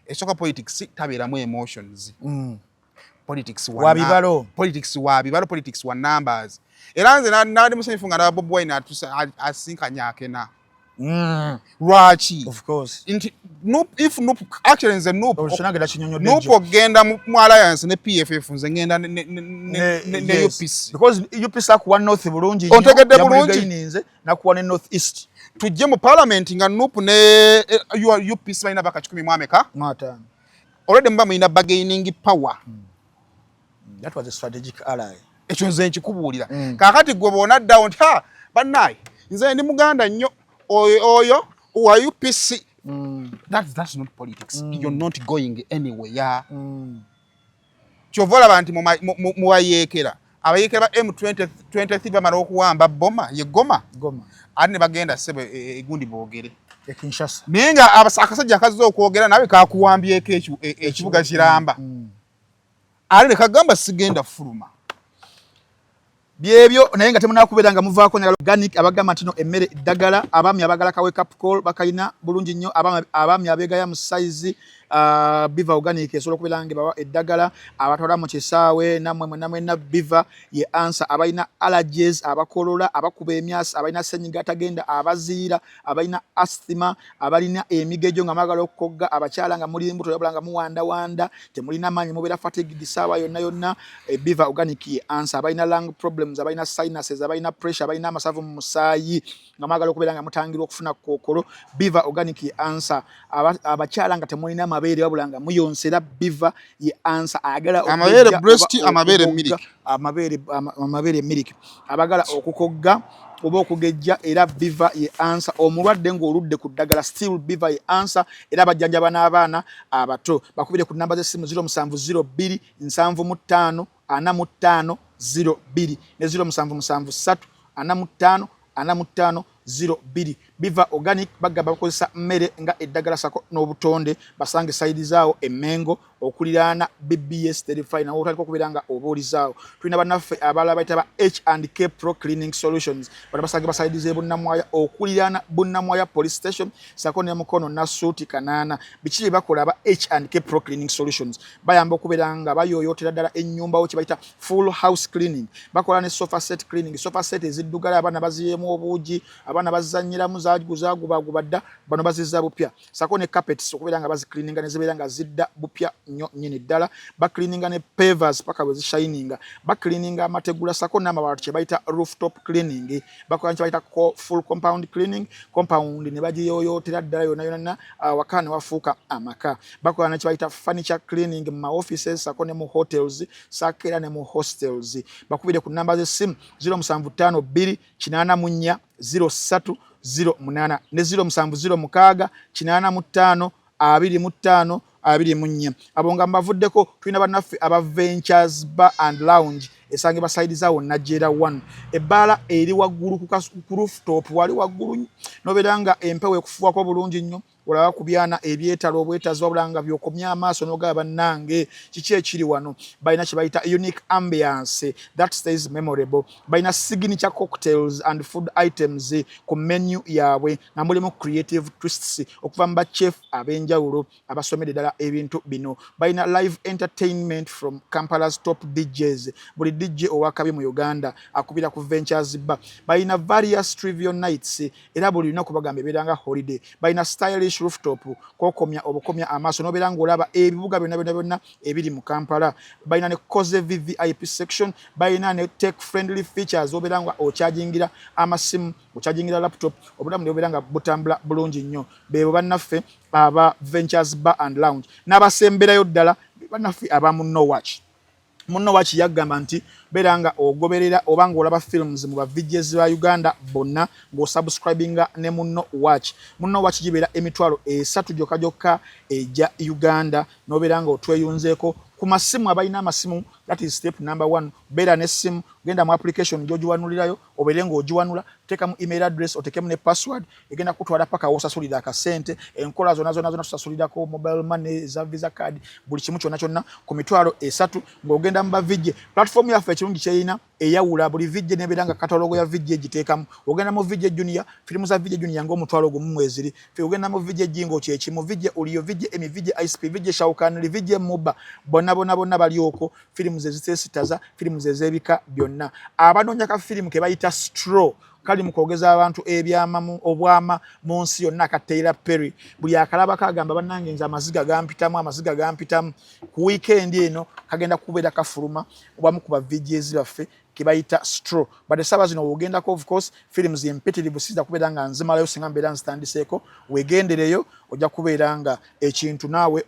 esoka politics tabeeramu emotions politics wa bibalo politics wa numbers era nze nali musanyufu nga Bob Wine asinkanya akena lwaki of course if Nuupu actually nze Nuupu oshanagera kinyonyodde Nuupu ogenda mu alliance ne PFF nze ngenda ne UPC because UPC akuwa north bulungi ontegedde bulungi ninze nakuwa ne north east tujje mu parliament nga Nuupu ne UPC balina baka 10 mu ameka mata already mba mulina bargaining power that was a strategic ally ekyo nze nkikubuulira kakati gwe bona down ha bannaye nze ndi muganda nnyo oyo wa UPC that's not politics you're not going anywhere kyova olaba nti mu bayeekera abayeekera ba M23 bamala okuwamba boma ye Goma ate ne bagenda sebo egundi boogere Kinshasa naye nga akasajja akazze okwogera nawe kakuwambyeko ekibuga kiramba ate ne kagamba sigenda fuluma byebyo naye nga temunakubeera nga muvaako ne organic abagamba nti no emmere eddagala abaami abagala ka wake up call bakayina bulungi nnyo abaami abeegaya mu size Biva organic esobola okubeera nga bawa eddagala abatwala mu kisaawe namwe na Biva ye answer abalina allergies abakolola abakuba emyasi abalina senyiga atagenda abaziira abalina asthma abalina emigejo nga magala okukogga abakyala nga muli mbuto yabula nga muwanda temulina maanyi mubeera fatigued disaawa yonna Biva organic ye answer abalina lung problems abalina sinuses abalina pressure abalina amasavu mu musaayi nga magala okubeera nga mutangira okufuna kookolo Biva organic ye answer abakyala nga temulina amabere wabula nga muyonsera Biva ye answer ayagala amabere breast amabere milk amabere milk abagala okukogga oba okugejja era Biva ye answer omulwadde ng'oludde ku ddagala still Biva ye answer era bajjanjaba n'abaana abato bakubire ku namba z'essimu 0702 75 45 02 ne 0773 45 45 02 Biva organic bagamba bakozesa mmere nga eddagala sako n'obutonde basange side zaawo emengo okuliraana BBS 35 nawo otaliko kubeera nga obuulizaawo tulina bannaffe abalala bayita ba H&K Pro Cleaning Solutions bano basange baside z'ebunnamwaya okuliraana bunnamwaya police station sako ne mukono na suuti kanaana biki bakola aba H&K Pro Cleaning Solutions bayamba okubeera nga bayooyootera ddala ennyumba wo kye bayita full house cleaning bakola ne sofa set cleaning sofa set eziddugala abaana baziyemu obuugi abaana bazannyiramu zaagubagubadda bano bazizza bupya sako ne carpets okubeera nga bazicleaninga ne zibeera nga zidda bupya nnyo nnyini ddala bacleaninga ne pavers paka bwe zishininga bacleaninga amategula sako n'amabaati kye bayita rooftop cleaning bakola kye bayita full compound cleaning compound ne bagiyooyootera ddala yonna waka ne wafuuka amaka bakola ne kye bayita furniture cleaning mu offices sako ne mu hotels sako era ne mu hostels bakubire ku namba z'essimu 0752 84 0308 ne 0706 85 25 24 abonga mbavuddeko tulina bannaffe aba Ventures Bar and Lounge esange baside zaawo Najera 1 ebbaala eri waggulu ku rooftop wali waggulu nobeera nga empewo ekufuwako bulungi nnyo olaba ku byana ebyetalo obwetazi wabula nga byokomya amaaso n'ogaba bannange kiki ekiri wano balina kye bayita unique ambiance that stays memorable balina signature cocktails and food items ku menu yaabwe nga mulimu creative twists okuva mu bachef ab'enjawulo abasomedde ddala ebintu bino balina live entertainment from Kampala's top DJs buli DJ owakabi mu Uganda akubira ku Ventures Bar balina various trivial nights era buli lunaku bagamba ebeera nga holiday balina stylish rooftop kokomya obukomya amaaso nobeera ng'olaba ebibuga byonna ebiri mu Kampala balina ne Koze VIP section balina ne tech friendly features obeera nga okyajingira amasimu okyajingira laptop obulamu ne obeera nga butambula bulungi nnyo bebo bannaffe aba Ventures Bar and Lounge n'abasemberayo ddala bannaffe aba Munno Watch yagamba nti beera nga ogoberera oba ng'olaba films mu ba VJs ba Uganda bonna ng'osubscribinga ne Munno Watch gibeera emitwalo 3 gyokka ejja Uganda n'obeera nga otweyunzeeko ku masimu abalina amasimu that is step number 1 beera n'essimu genda mu application gy'ogiwanulirayo obeere ng'ogiwanula teeka mu email address otekemu ne password egenda kutwala paka wosasulira akasente enkola zonna tusasulirako mobile money za visa card buli kimu kyonna ku mitwalo 3 ng'ogenda mu bavijje platform yaffe ekirungi kyeyina eyawula buli vijje nebeera nga katalogo ya vijje giteekamu ogenda mu vijje junior firimu za vijje junior ng'omutwalo gumu mweziri fe ogenda mu vijje jingo kyekimu vijje uliyo vijje emi vijje ISP vijje shaukanili vijje muba bonna bali okwo firimu zezitesitaza firimu zezebika byonna abanoonya ka firimu ke bayita straw kali mu kwogeza abantu ebyama obwama mu nsi yonna ka Taylor Perry buli akalaba kagamba bannange nze amaziga gampitamu ku weekend eno kagenda kubeera kafuluma obamu ku ba VJs baffe kibayita straw but esaba zino ogendako of course films empitirivu siza kubeera nga nzimalayo singa mbeera nzitandiseeko wegendereyo ojja kubeera nga ekintu naawe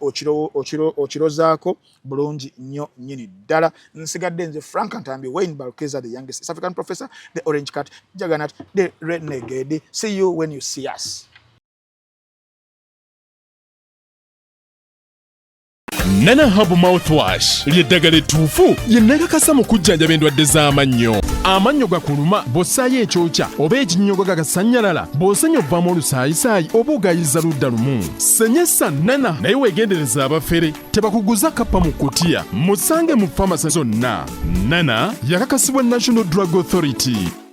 okirozaako bulungi nnyo nnyini ddala nsigadde nze Frank Ntambi Wayne Balkeza the youngest East African professor the orange cat Juggernaut the renegade see you when you see us. Nana Hub Mouthwash ly'eddagala ettuufu lye neekakasa mu kujjanjaba endwadde z'amannyo. Amannyo gakuluma bw'ossaayo ekyokya oba ekinnyogo gagasannyalala bw'osenya ovaamu olusaayisaayi oba ogayiza ludda lumu. Senyesa Nana naye weegendereza abafere tebakuguza kappa mu kutiya. Musange mu famasi zonna. Nana yakakasibwa National Drug Authority.